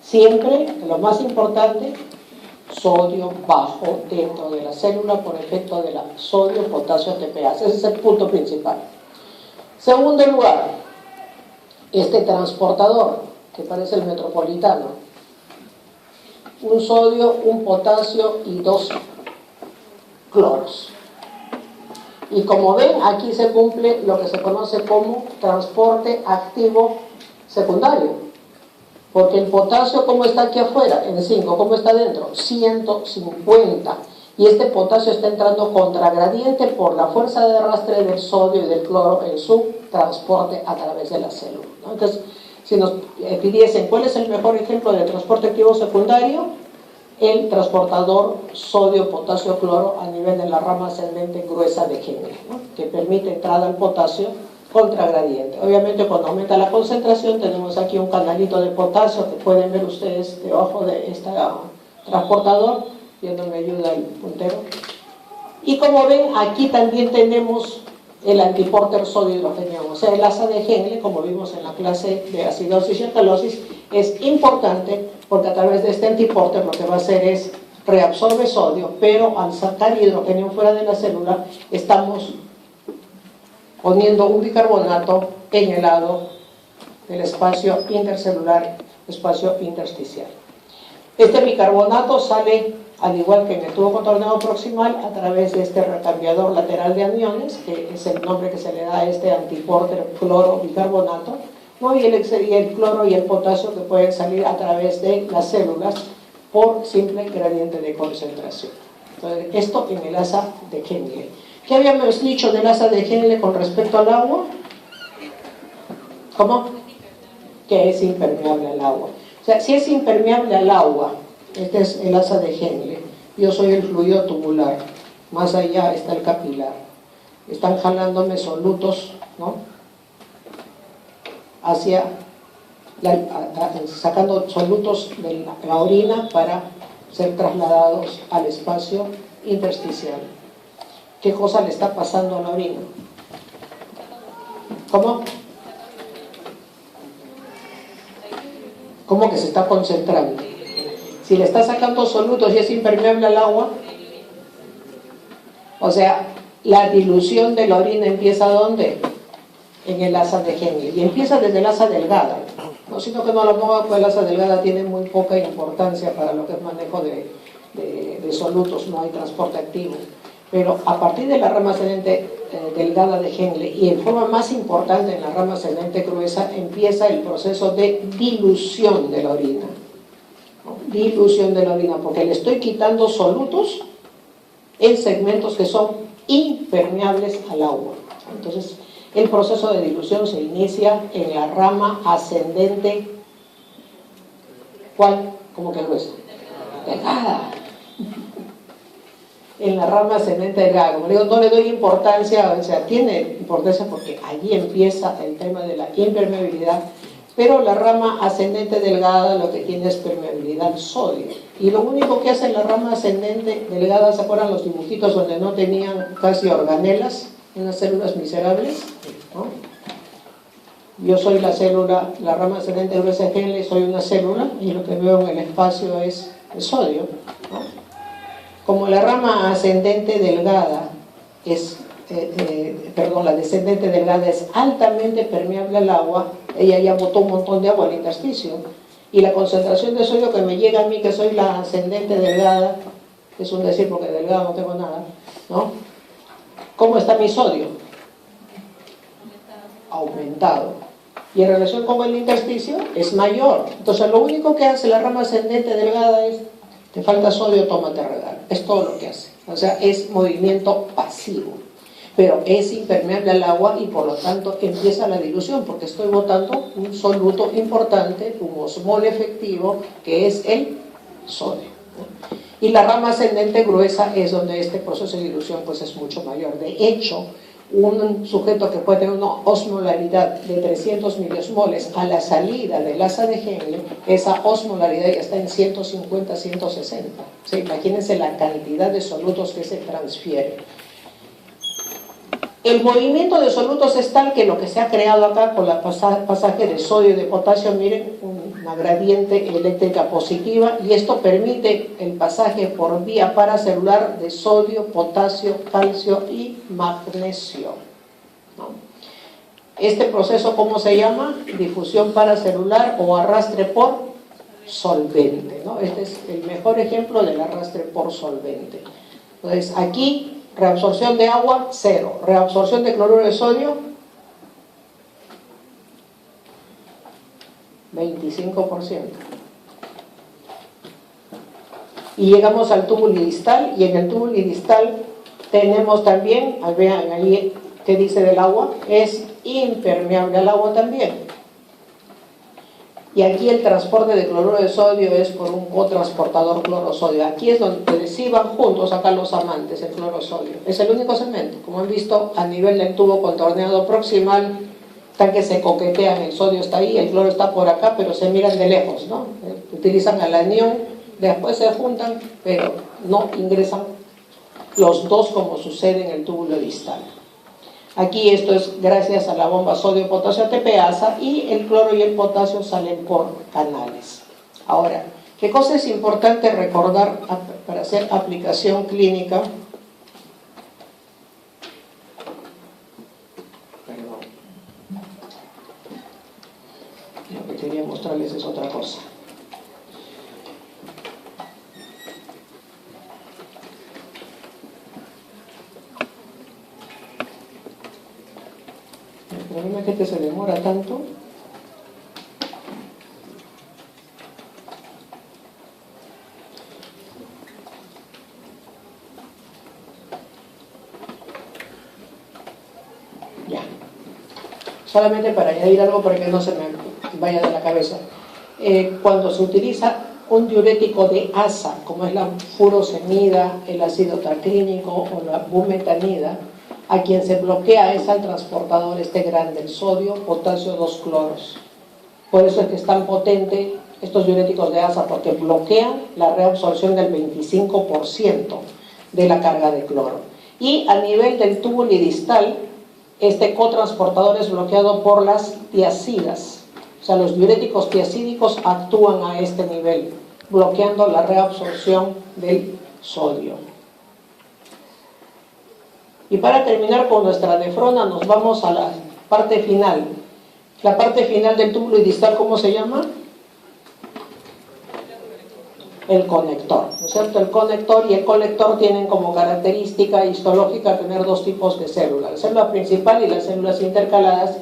Siempre, lo más importante, sodio bajo dentro de la célula por efecto de la sodio, potasio, ATPase. Ese es el punto principal. Segundo lugar, este transportador, que parece el metropolitano. Un sodio, un potasio y 2 cloros. Y como ven, aquí se cumple lo que se conoce como transporte activo secundario. Porque el potasio, ¿cómo está aquí afuera? En 5, ¿cómo está dentro? 150. Y este potasio está entrando contragradiente por la fuerza de arrastre del sodio y del cloro en su transporte a través de la célula, ¿no? Entonces, si nos pidiesen cuál es el mejor ejemplo de transporte activo secundario, el transportador sodio-potasio-cloro a nivel de la rama ascendente gruesa de Henle, ¿no? Que permite entrada al potasio contragradiente. Obviamente cuando aumenta la concentración tenemos aquí un canalito de potasio que pueden ver ustedes debajo de este transportador, viendo me ayuda el puntero. Y como ven, aquí también tenemos el antiporter sodio hidrogeniado, o sea, el asa de Henle, como vimos en la clase de acidosis y alcalosis, es importante porque a través de este antiporter lo que va a hacer es reabsorbe sodio, pero al sacar hidrógeno fuera de la célula estamos poniendo un bicarbonato en el lado del espacio intercelular, espacio intersticial. Este bicarbonato sale, al igual que en el tubo contornado proximal, a través de este recambiador lateral de aniones, que es el nombre que se le da a este antiporter cloro-bicarbonato, ¿no? Y el cloro y el potasio que pueden salir a través de las células por simple gradiente de concentración. Entonces, esto en el asa de Henle. ¿Qué habíamos dicho del asa de Henle con respecto al agua? ¿Cómo? Que es impermeable al agua. O sea, si es impermeable al agua, este es el asa de Henle, yo soy el fluido tubular, más allá está el capilar. Están jalándome solutos, ¿no? Hacia sacando solutos de la orina para ser trasladados al espacio intersticial. ¿Qué cosa le está pasando a la orina? ¿Cómo? ¿Cómo que se está concentrando? Si le está sacando solutos y es impermeable al agua, o sea, la dilución de la orina empieza ¿dónde? En el asa de Henle, y empieza desde el asa delgada, no sino que no lo ponga, pues el asa delgada tiene muy poca importancia para lo que es manejo de solutos, no hay transporte activo, pero a partir de la rama ascendente delgada de Henle y en forma más importante en la rama ascendente gruesa empieza el proceso de dilución de la orina, ¿no? Dilución de la orina, porque le estoy quitando solutos en segmentos que son impermeables al agua. Entonces el proceso de dilución se inicia en la rama ascendente, ¿cuál? ¿Cómo que gruesa? Delgada. En la rama ascendente delgada, como digo, no le doy importancia, o sea, tiene importancia porque allí empieza el tema de la impermeabilidad, pero la rama ascendente delgada lo que tiene es permeabilidad al sodio. Y lo único que hace la rama ascendente delgada, ¿se acuerdan los dibujitos donde no tenían casi organelas? Unas células miserables, ¿no? Yo soy la célula, la rama ascendente gruesa de Henle, soy una célula y lo que veo en el espacio es el sodio, ¿no? Como la rama ascendente delgada es, la descendente delgada es altamente permeable al agua, ella ya botó un montón de agua al intersticio, y la concentración de sodio que me llega a mí, que soy la ascendente delgada, es un decir porque delgada no tengo nada, ¿no? ¿Cómo está mi sodio? Aumentado. Y en relación con el intersticio es mayor. Entonces lo único que hace la rama ascendente delgada es, te falta sodio, tómate regalo. Es todo lo que hace. O sea, es movimiento pasivo. Pero es impermeable al agua y por lo tanto empieza la dilución porque estoy botando un soluto importante, un osmol efectivo, que es el sodio, ¿no? Y la rama ascendente gruesa es donde este proceso de dilución pues es mucho mayor. De hecho, un sujeto que puede tener una osmolaridad de 300 miliosmoles a la salida del asa de Henle, esa osmolaridad ya está en 150, 160. ¿Sí? Imagínense la cantidad de solutos que se transfieren. El movimiento de solutos es tal que lo que se ha creado acá con el pasaje de sodio y de potasio, miren, una gradiente eléctrica positiva, y esto permite el pasaje por vía paracelular de sodio, potasio, calcio y magnesio, ¿no? Este proceso, ¿cómo se llama? Difusión paracelular o arrastre por solvente, ¿no? Este es el mejor ejemplo del arrastre por solvente. Entonces, aquí reabsorción de agua, 0. Reabsorción de cloruro de sodio, 25%. Y llegamos al túbulo distal, y en el túbulo distal tenemos también, vean ahí que dice del agua, es impermeable al agua también. Y aquí el transporte de cloruro de sodio es por un cotransportador cloro-sodio. Aquí es donde sí van juntos acá los amantes, el cloro-sodio. Es el único segmento. Como han visto, a nivel del tubo contorneado proximal, están que se coquetean, el sodio está ahí, el cloro está por acá, pero se miran de lejos, ¿no? Utilizan al anión, después se juntan, pero no ingresan los dos como sucede en el túbulo distal. Aquí esto es gracias a la bomba sodio-potasio ATPasa, y el cloro y el potasio salen por canales. Ahora, ¿qué cosa es importante recordar para hacer aplicación clínica? Perdón. Lo que quería mostrarles es otra cosa. El problema es que se demora tanto. Ya. Solamente para añadir algo para que no se me vaya de la cabeza. Cuando se utiliza un diurético de asa, como es la furosemida, el ácido traclínico o la bumetanida, a quien se bloquea es al transportador este grande, el sodio, potasio, 2 cloros. Por eso es que es tan potente estos diuréticos de asa, porque bloquean la reabsorción del 25% de la carga de cloro. Y a nivel del túbulo distal, este cotransportador es bloqueado por las tiacidas. O sea, los diuréticos tiacídicos actúan a este nivel, bloqueando la reabsorción del sodio. Y para terminar con nuestra nefrona, nos vamos a la parte final. La parte final del túbulo distal, ¿cómo se llama? El conector, ¿no es cierto? El conector y el colector tienen como característica histológica tener dos tipos de células, la célula principal y las células intercaladas,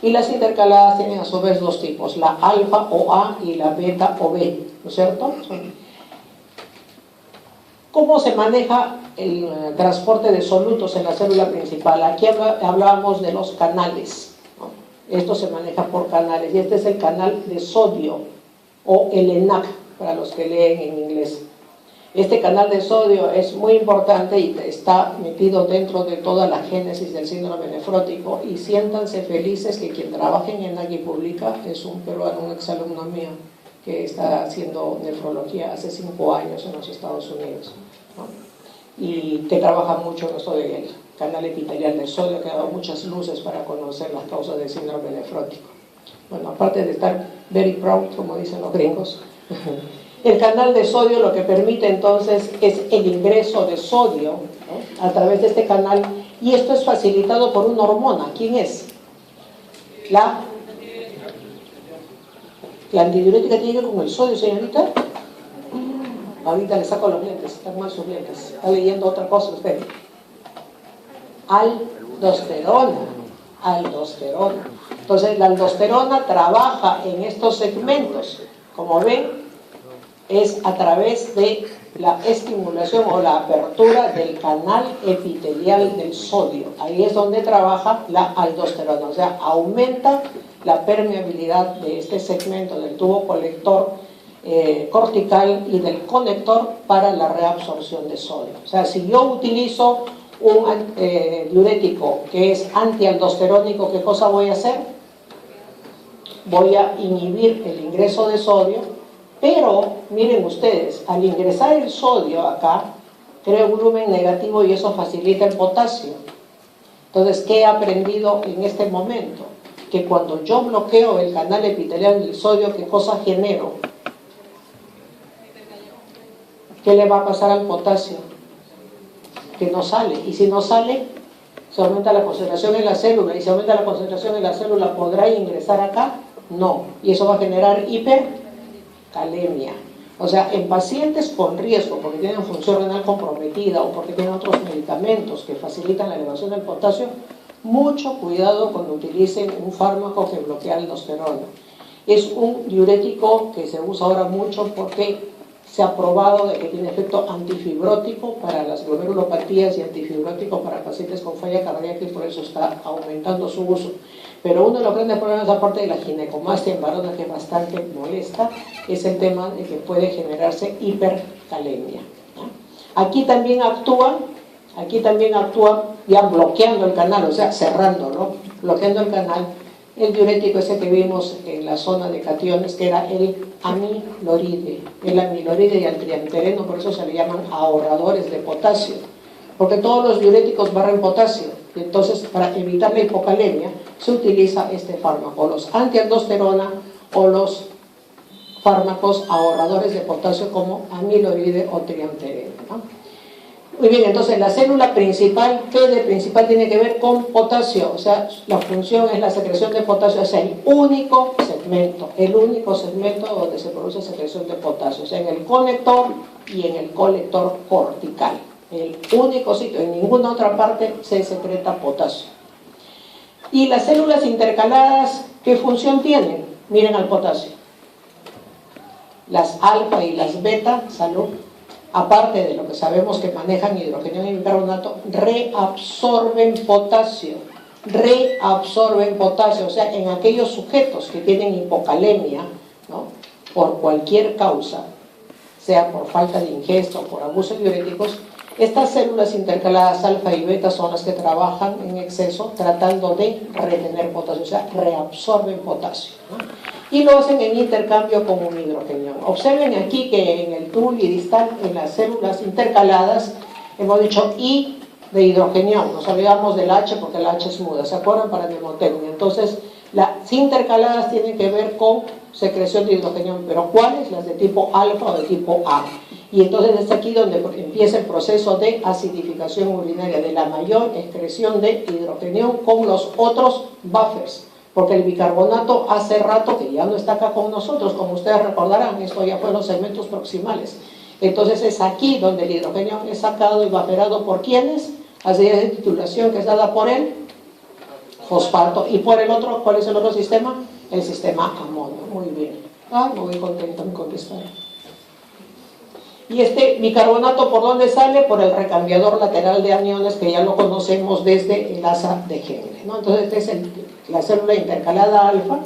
y las intercaladas tienen a su vez dos tipos, la alfa o A y la beta o B, ¿no es cierto? ¿Cómo se maneja el transporte de solutos en la célula principal? Aquí hablábamos de los canales, ¿no? Esto se maneja por canales, y este es el canal de sodio, o el ENAC, para los que leen en inglés. Este canal de sodio es muy importante y está metido dentro de toda la génesis del síndrome nefrótico, y siéntanse felices que quien trabaja en ENAC y publica es un peruano, un exalumno mío, que está haciendo nefrología hace 5 años en los Estados Unidos, ¿no? Y que trabaja mucho en esto del canal epitelial del sodio, que ha dado muchas luces para conocer las causas del síndrome nefrótico. Bueno, aparte de estar very proud, como dicen los gringos, el canal de sodio lo que permite entonces es el ingreso de sodio, ¿no?, a través de este canal, y esto es facilitado por una hormona. ¿Quién es? La antidiurética. Tiene que ver con el sodio, señorita. Ahorita le saco los lentes, están mal sus lentes. Está leyendo otra cosa usted. Aldosterona. Entonces la aldosterona trabaja en estos segmentos. Como ven, es a través de la estimulación o la apertura del canal epitelial del sodio. Ahí es donde trabaja la aldosterona, o sea, aumenta la permeabilidad de este segmento del tubo colector cortical y del conector para la reabsorción de sodio. O sea, si yo utilizo un diurético que es antialdosterónico, ¿qué cosa voy a hacer? Voy a inhibir el ingreso de sodio. Pero, miren ustedes, al ingresar el sodio acá, crea un volumen negativo y eso facilita el potasio. Entonces, ¿qué he aprendido en este momento? Que cuando yo bloqueo el canal epitelial del sodio, ¿qué cosa genero? ¿Qué le va a pasar al potasio? Que no sale. Y si no sale, se aumenta la concentración en la célula. Y si aumenta la concentración en la célula, ¿podrá ingresar acá? No. Y eso va a generar hipercalemia. O sea, en pacientes con riesgo, porque tienen función renal comprometida o porque tienen otros medicamentos que facilitan la elevación del potasio, mucho cuidado cuando utilicen un fármaco que bloquea la aldosterona. Es un diurético que se usa ahora mucho porque se ha probado de que tiene efecto antifibrótico para las glomerulopatías y antifibrótico para pacientes con falla cardíaca, y por eso está aumentando su uso. Pero uno de los grandes problemas, aparte de la ginecomastia en varones, que es bastante molesta, es el tema de que puede generarse hipercalemia. Aquí también actúa ya bloqueando el canal, o sea, cerrando, ¿no? Bloqueando el canal, el diurético ese que vimos en la zona de cationes, que era el amiloride. El amiloride y el triamtereno, por eso se le llaman ahorradores de potasio, porque todos los diuréticos barren potasio, y entonces para evitar la hipocalemia se utiliza este fármaco, los antialdosterona o los fármacos ahorradores de potasio como amiloride o triamtereno, ¿no? Muy bien, entonces la célula principal, ¿qué de principal tiene que ver con potasio? O sea, la función es la secreción de potasio, es el único segmento donde se produce secreción de potasio, o sea, en el conector y en el colector cortical. El único sitio, en ninguna otra parte se secreta potasio. Y las células intercaladas, ¿qué función tienen? Miren al potasio. Las alfa y las beta, salud, aparte de lo que sabemos que manejan hidrogenión y bicarbonato, reabsorben potasio, o sea, en aquellos sujetos que tienen hipocalemia, ¿no?, por cualquier causa, sea por falta de ingesta o por abuso de diuréticos, estas células intercaladas alfa y beta son las que trabajan en exceso tratando de retener potasio, o sea, reabsorben potasio, ¿no? Y lo hacen en intercambio con un hidrogenión. Observen aquí que en el túbulo distal, en las células intercaladas, hemos dicho I de hidrogenión, nos olvidamos del H porque el H es muda, ¿se acuerdan? Para mnemotecnia. Entonces, las intercaladas tienen que ver con secreción de hidrogenión, pero ¿cuáles? Las de tipo alfa o de tipo A. Y entonces es aquí donde empieza el proceso de acidificación urinaria, de la mayor excreción de hidrogenión con los otros buffers, porque el bicarbonato hace rato que ya no está acá con nosotros, como ustedes recordarán, esto ya fue en los segmentos proximales. Entonces es aquí donde el hidrogenión es sacado y bufferado por ¿quiénes? Las vías de titulación que es dada por el fosfato. Y por el otro, ¿cuál es el otro sistema? El sistema amonio. Muy bien. Muy contento, me contestaron. Y este bicarbonato, ¿por dónde sale? Por el recambiador lateral de aniones, que ya lo conocemos desde el asa de Henle, ¿no? Entonces esta es la célula intercalada alfa,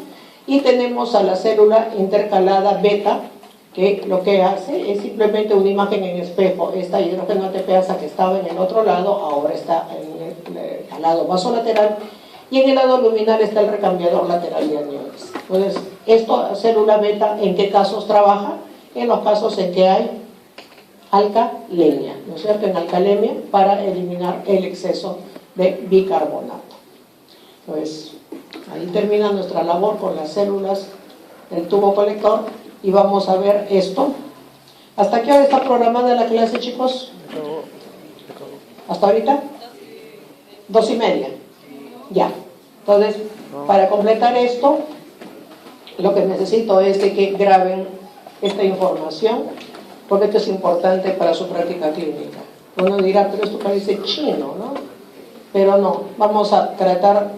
y tenemos a la célula intercalada beta, que lo que hace es simplemente una imagen en espejo. Esta hidrógeno ATPasa que estaba en el otro lado, ahora está al lado vasolateral, y en el lado luminal está el recambiador lateral de aniones. Entonces, esta célula beta, ¿en qué casos trabaja? En los casos en que hay alcalemia, ¿no es cierto? En alcalemia, para eliminar el exceso de bicarbonato. Entonces, ahí termina nuestra labor con las células del tubo colector, y vamos a ver esto. ¿Hasta qué hora está programada la clase, chicos? ¿Hasta ahorita? 2:30. Ya. Entonces, para completar esto, lo que necesito es de que graben esta información, porque esto es importante para su práctica clínica. Uno dirá, pero esto parece chino, ¿no? Pero no, vamos a tratar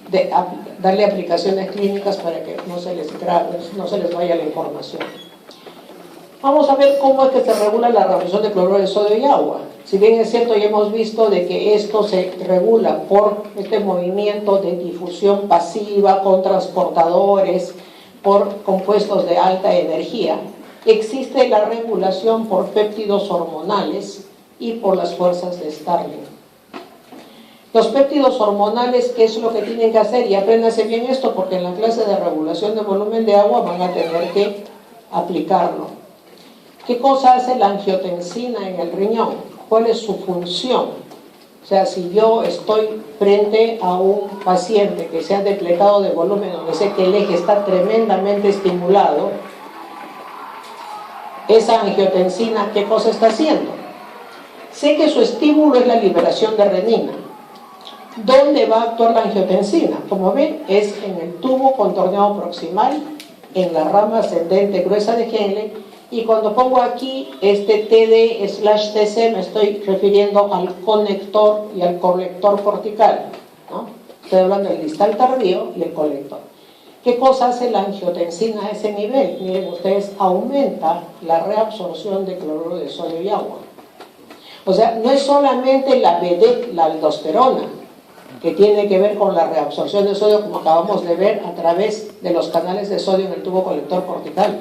de darle aplicaciones clínicas para que no se les vaya la información. Vamos a ver cómo es que se regula la reabsorción de cloruro de sodio y agua. Si bien es cierto, ya hemos visto de que esto se regula por este movimiento de difusión pasiva con transportadores, por compuestos de alta energía, existe la regulación por péptidos hormonales y por las fuerzas de Starling. Los péptidos hormonales, ¿qué es lo que tienen que hacer? Y apréndanse bien esto, porque en la clase de regulación de volumen de agua van a tener que aplicarlo. ¿Qué cosa hace la angiotensina en el riñón? ¿Cuál es su función? O sea, si yo estoy frente a un paciente que se ha depletado de volumen, donde sé que el eje está tremendamente estimulado, esa angiotensina, ¿qué cosa está haciendo? Sé que su estímulo es la liberación de renina. ¿Dónde va a actuar la angiotensina? Como ven, es en el tubo contorneado proximal, en la rama ascendente gruesa de Henle, y cuando pongo aquí este TD/TC me estoy refiriendo al conector y al colector cortical, ¿no? Estoy hablando del distal tardío y el colector. ¿Qué cosa hace la angiotensina a ese nivel? Miren ustedes, aumenta la reabsorción de cloruro de sodio y agua. O sea, no es solamente la BD, la aldosterona, que tiene que ver con la reabsorción de sodio, como acabamos de ver a través de los canales de sodio en el tubo colector cortical.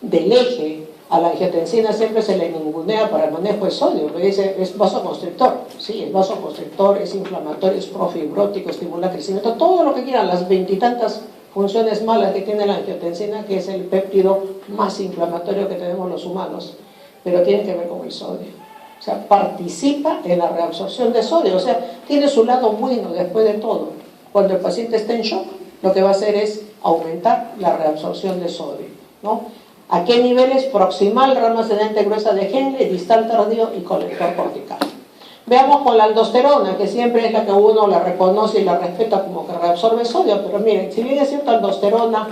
Del eje a la angiotensina siempre se le ningunea para el manejo de sodio, porque dice es vasoconstrictor. Sí, es vasoconstrictor, es inflamatorio, es profibrótico, estimula el crecimiento, todo lo que quieran, las veintitantas funciones malas que tiene la angiotensina, que es el péptido más inflamatorio que tenemos los humanos, pero tiene que ver con el sodio. O sea, participa en la reabsorción de sodio, o sea, tiene su lado bueno después de todo. Cuando el paciente está en shock, lo que va a hacer es aumentar la reabsorción de sodio, ¿no? ¿A qué niveles? Proximal, rama ascendente gruesa de Henle, distal tardío y colector cortical. Veamos con la aldosterona, que siempre es la que uno la reconoce y la respeta como que reabsorbe sodio, pero miren, si bien es cierto, aldosterona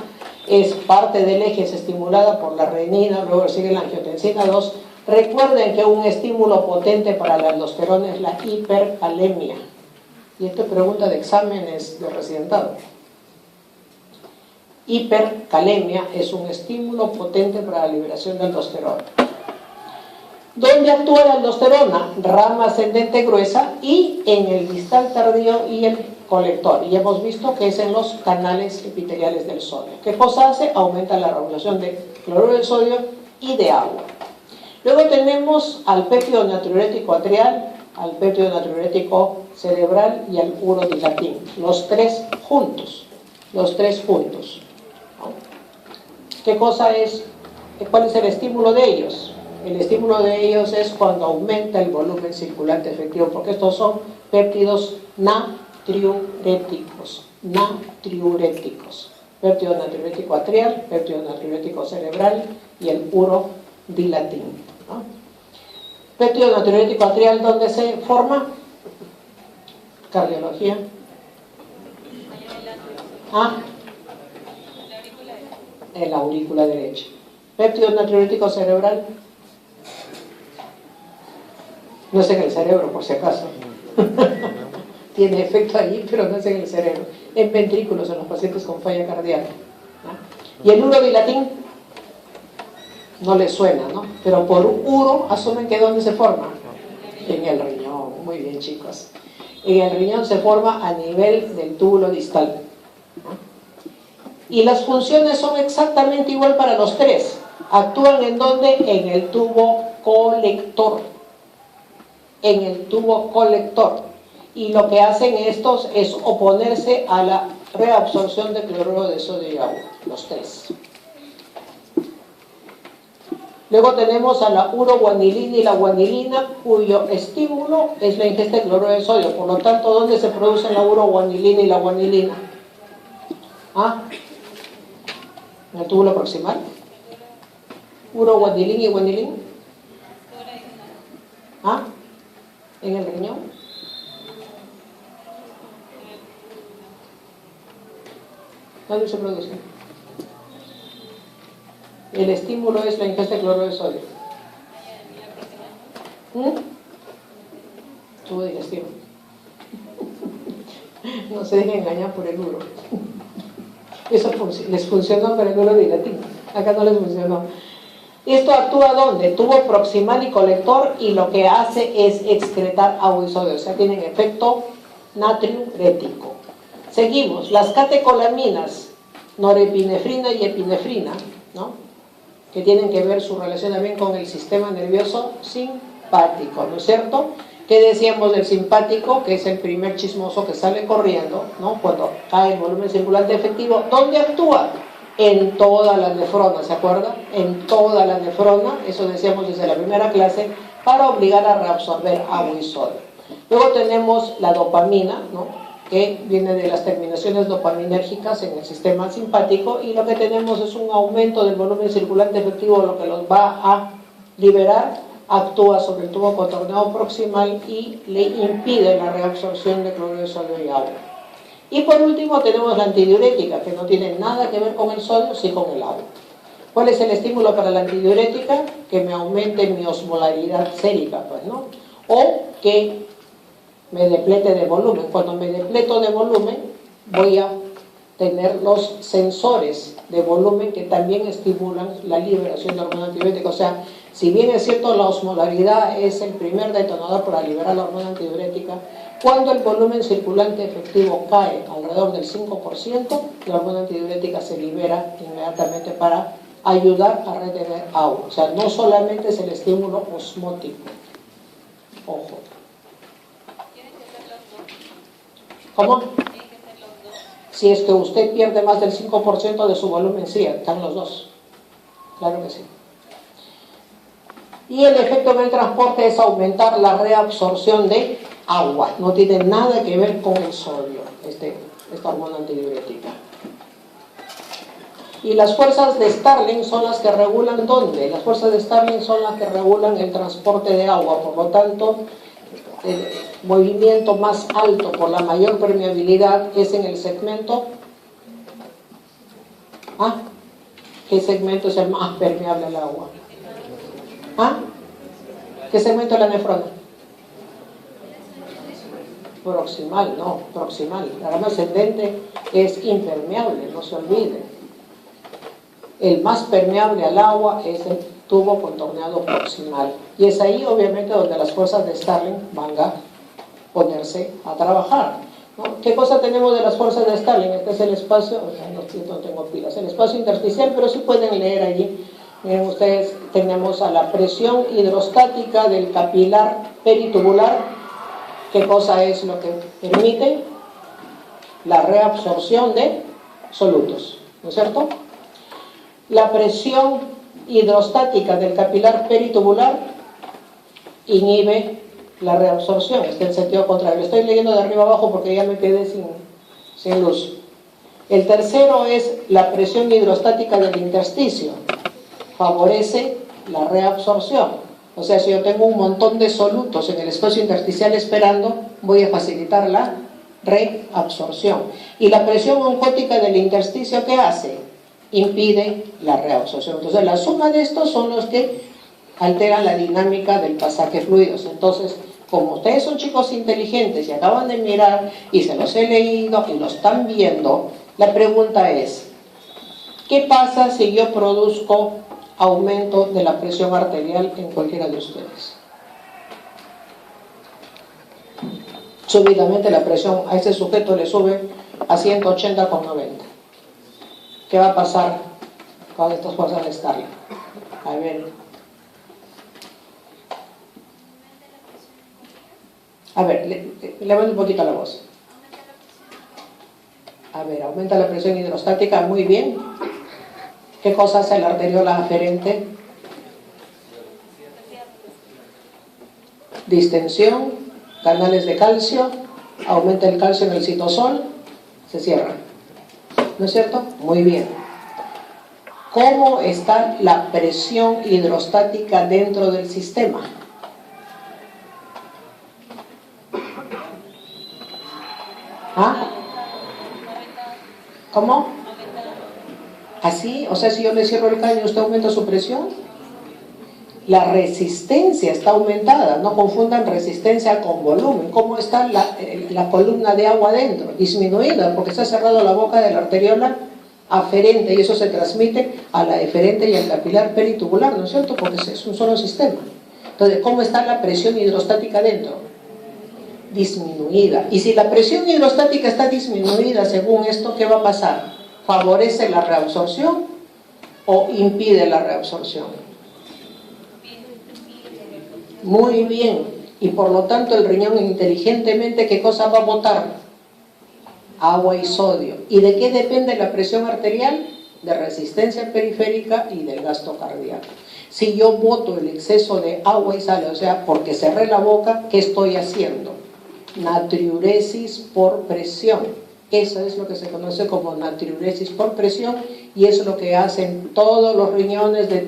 es parte del eje, es estimulada por la renina, luego sigue la angiotensina 2, recuerden que un estímulo potente para la aldosterona es la hipercalemia. Y esta pregunta de exámenes de residentado. Hipercalemia es un estímulo potente para la liberación de aldosterona. ¿Dónde actúa la aldosterona? Rama ascendente gruesa y en el distal tardío y el colector. Y hemos visto que es en los canales epiteliales del sodio. ¿Qué cosa hace? Aumenta la regulación de cloruro de sodio y de agua. Luego tenemos al péptido natriurético atrial, al péptido natriurético cerebral y al urodilatín. Los tres juntos. Los tres juntos. ¿Qué cosa es? ¿Cuál es el estímulo de ellos? El estímulo de ellos es cuando aumenta el volumen circulante efectivo, porque estos son péptidos natriuréticos. Natriuréticos. Péptido natriurético atrial, péptido natriurético cerebral y el urodilatín, ¿no? Péptido natriurético atrial, ¿dónde se forma? Cardiología. En la aurícula derecha. Péptido natriurético cerebral. No es en el cerebro, por si acaso. Tiene efecto allí, pero no es en el cerebro. En ventrículos, en los pacientes con falla cardíaca, ¿no? Y el urodilatín no les suena, ¿no? Pero por uro asumen que ¿dónde se forma? En el riñón. Muy bien, chicos. En el riñón se forma a nivel del túbulo distal, ¿no? Y las funciones son exactamente igual para los tres. ¿Actúan en dónde? En el tubo colector. En el tubo colector. Y lo que hacen estos es oponerse a la reabsorción de cloruro de sodio y agua. Los tres. Luego tenemos a la uroguanilina y la guanilina, cuyo estímulo es la ingesta de cloruro de sodio. Por lo tanto, ¿dónde se producen la uroguanilina y la guanilina? ¿En el túbulo proximal? ¿Uroguanilina y guanilina? ¿En el riñón? ¿Dónde se produce? El estímulo es la ingesta de cloruro de sodio. Tubo digestivo. No se dejen engañar por el uro. Eso les funcionó para el urodilatín. Acá no les funcionó. ¿Esto actúa dónde? Tubo proximal y colector, y lo que hace es excretar agua y sodio. O sea, tienen efecto natriurético. Seguimos. Las catecolaminas, norepinefrina y epinefrina, ¿no? Que tienen que ver su relación también con el sistema nervioso simpático, ¿no es cierto? ¿Qué decíamos del simpático? Que es el primer chismoso que sale corriendo, ¿no? Cuando cae el volumen circulante efectivo. ¿Dónde actúa? En toda la nefrona, ¿se acuerdan? En toda la nefrona, eso decíamos desde la primera clase, para obligar a reabsorber agua y sodio. Luego tenemos la dopamina, ¿no?, que viene de las terminaciones dopaminérgicas en el sistema simpático, y lo que tenemos es un aumento del volumen circulante efectivo, lo que los va a liberar, actúa sobre el tubo contorneado proximal y le impide la reabsorción de cloruro de sodio y agua. Y por último tenemos la antidiurética, que no tiene nada que ver con el sodio, sí con el agua. ¿Cuál es el estímulo para la antidiurética? Que me aumente mi osmolaridad sérica, pues, ¿no? O que me deplete de volumen. Cuando me depleto de volumen, voy a tener los sensores de volumen que también estimulan la liberación de hormona antidiurética. O sea, si bien es cierto, la osmolaridad es el primer detonador para liberar la hormona antidiurética, cuando el volumen circulante efectivo cae alrededor del 5%, la hormona antidiurética se libera inmediatamente para ayudar a retener agua. O sea, no solamente es el estímulo osmótico. Ojo. Tienen que ser los dos. ¿Cómo? Tienen que ser los dos. Si es que usted pierde más del 5% de su volumen, sí, están los dos. Claro que sí. Y el efecto del transporte es aumentar la reabsorción de agua. No tiene nada que ver con el sodio, esta hormona antidiurética. Y las fuerzas de Starling son las que regulan ¿dónde? Las fuerzas de Starling son las que regulan el transporte de agua. Por lo tanto, el movimiento más alto por la mayor permeabilidad es en el segmento. ¿Qué segmento es el más permeable al agua? ¿Qué segmento es la nefrona? Proximal, no, proximal. La rama ascendente es impermeable, no se olvide. El más permeable al agua es el tubo contorneado proximal. Y es ahí, obviamente, donde las fuerzas de Starling van a ponerse a trabajar, ¿no? ¿Qué cosa tenemos de las fuerzas de Starling? Este es el espacio, no tengo pilas, el espacio intersticial, pero sí pueden leer allí. Miren ustedes, tenemos a la presión hidrostática del capilar peritubular. ¿Qué cosa es lo que permite? La reabsorción de solutos, ¿no es cierto? La presión hidrostática del capilar peritubular inhibe la reabsorción, está en sentido contrario. Estoy leyendo de arriba abajo porque ya me quedé sin luz. El tercero es la presión hidrostática del intersticio, favorece la reabsorción. O sea, si yo tengo un montón de solutos en el espacio intersticial esperando, voy a facilitar la reabsorción. Y la presión oncótica del intersticio, ¿qué hace? Impide la reabsorción. Entonces, la suma de estos son los que alteran la dinámica del pasaje de fluidos. Entonces, como ustedes son chicos inteligentes y acaban de mirar y se los he leído y lo están viendo, la pregunta es, ¿qué pasa si yo produzco aumento de la presión arterial en cualquiera de ustedes? Súbitamente la presión a ese sujeto le sube a 180/90. ¿Qué va a pasar con estas fuerzas de Starling? A ver, levante un poquito la voz. A ver, aumenta la presión hidrostática, muy bien. ¿Qué cosa hace la arteriola aferente? Distensión, canales de calcio, aumenta el calcio en el citosol, se cierra. ¿No es cierto? Muy bien. ¿Cómo está la presión hidrostática dentro del sistema? ¿Cómo? ¿Así? O sea, si yo le cierro el caño, ¿usted aumenta su presión? La resistencia está aumentada. No confundan resistencia con volumen. ¿Cómo está la columna de agua dentro? Disminuida, porque se ha cerrado la boca de la arteriola aferente, y eso se transmite a la eferente y al capilar peritubular, ¿no es cierto? Porque es un solo sistema. Entonces, ¿cómo está la presión hidrostática dentro? Disminuida. Y si la presión hidrostática está disminuida, según esto, ¿qué va a pasar? ¿Favorece la reabsorción o impide la reabsorción? Muy bien. Y por lo tanto el riñón inteligentemente, ¿qué cosa va a botar? Agua y sodio. ¿Y de qué depende la presión arterial? de resistencia periférica y del gasto cardíaco. Si yo boto el exceso de agua y sal, o sea, porque cerré la boca, ¿qué estoy haciendo? Natriuresis por presión. Eso es lo que se conoce como natriuresis por presión y es lo que hacen todos los riñones de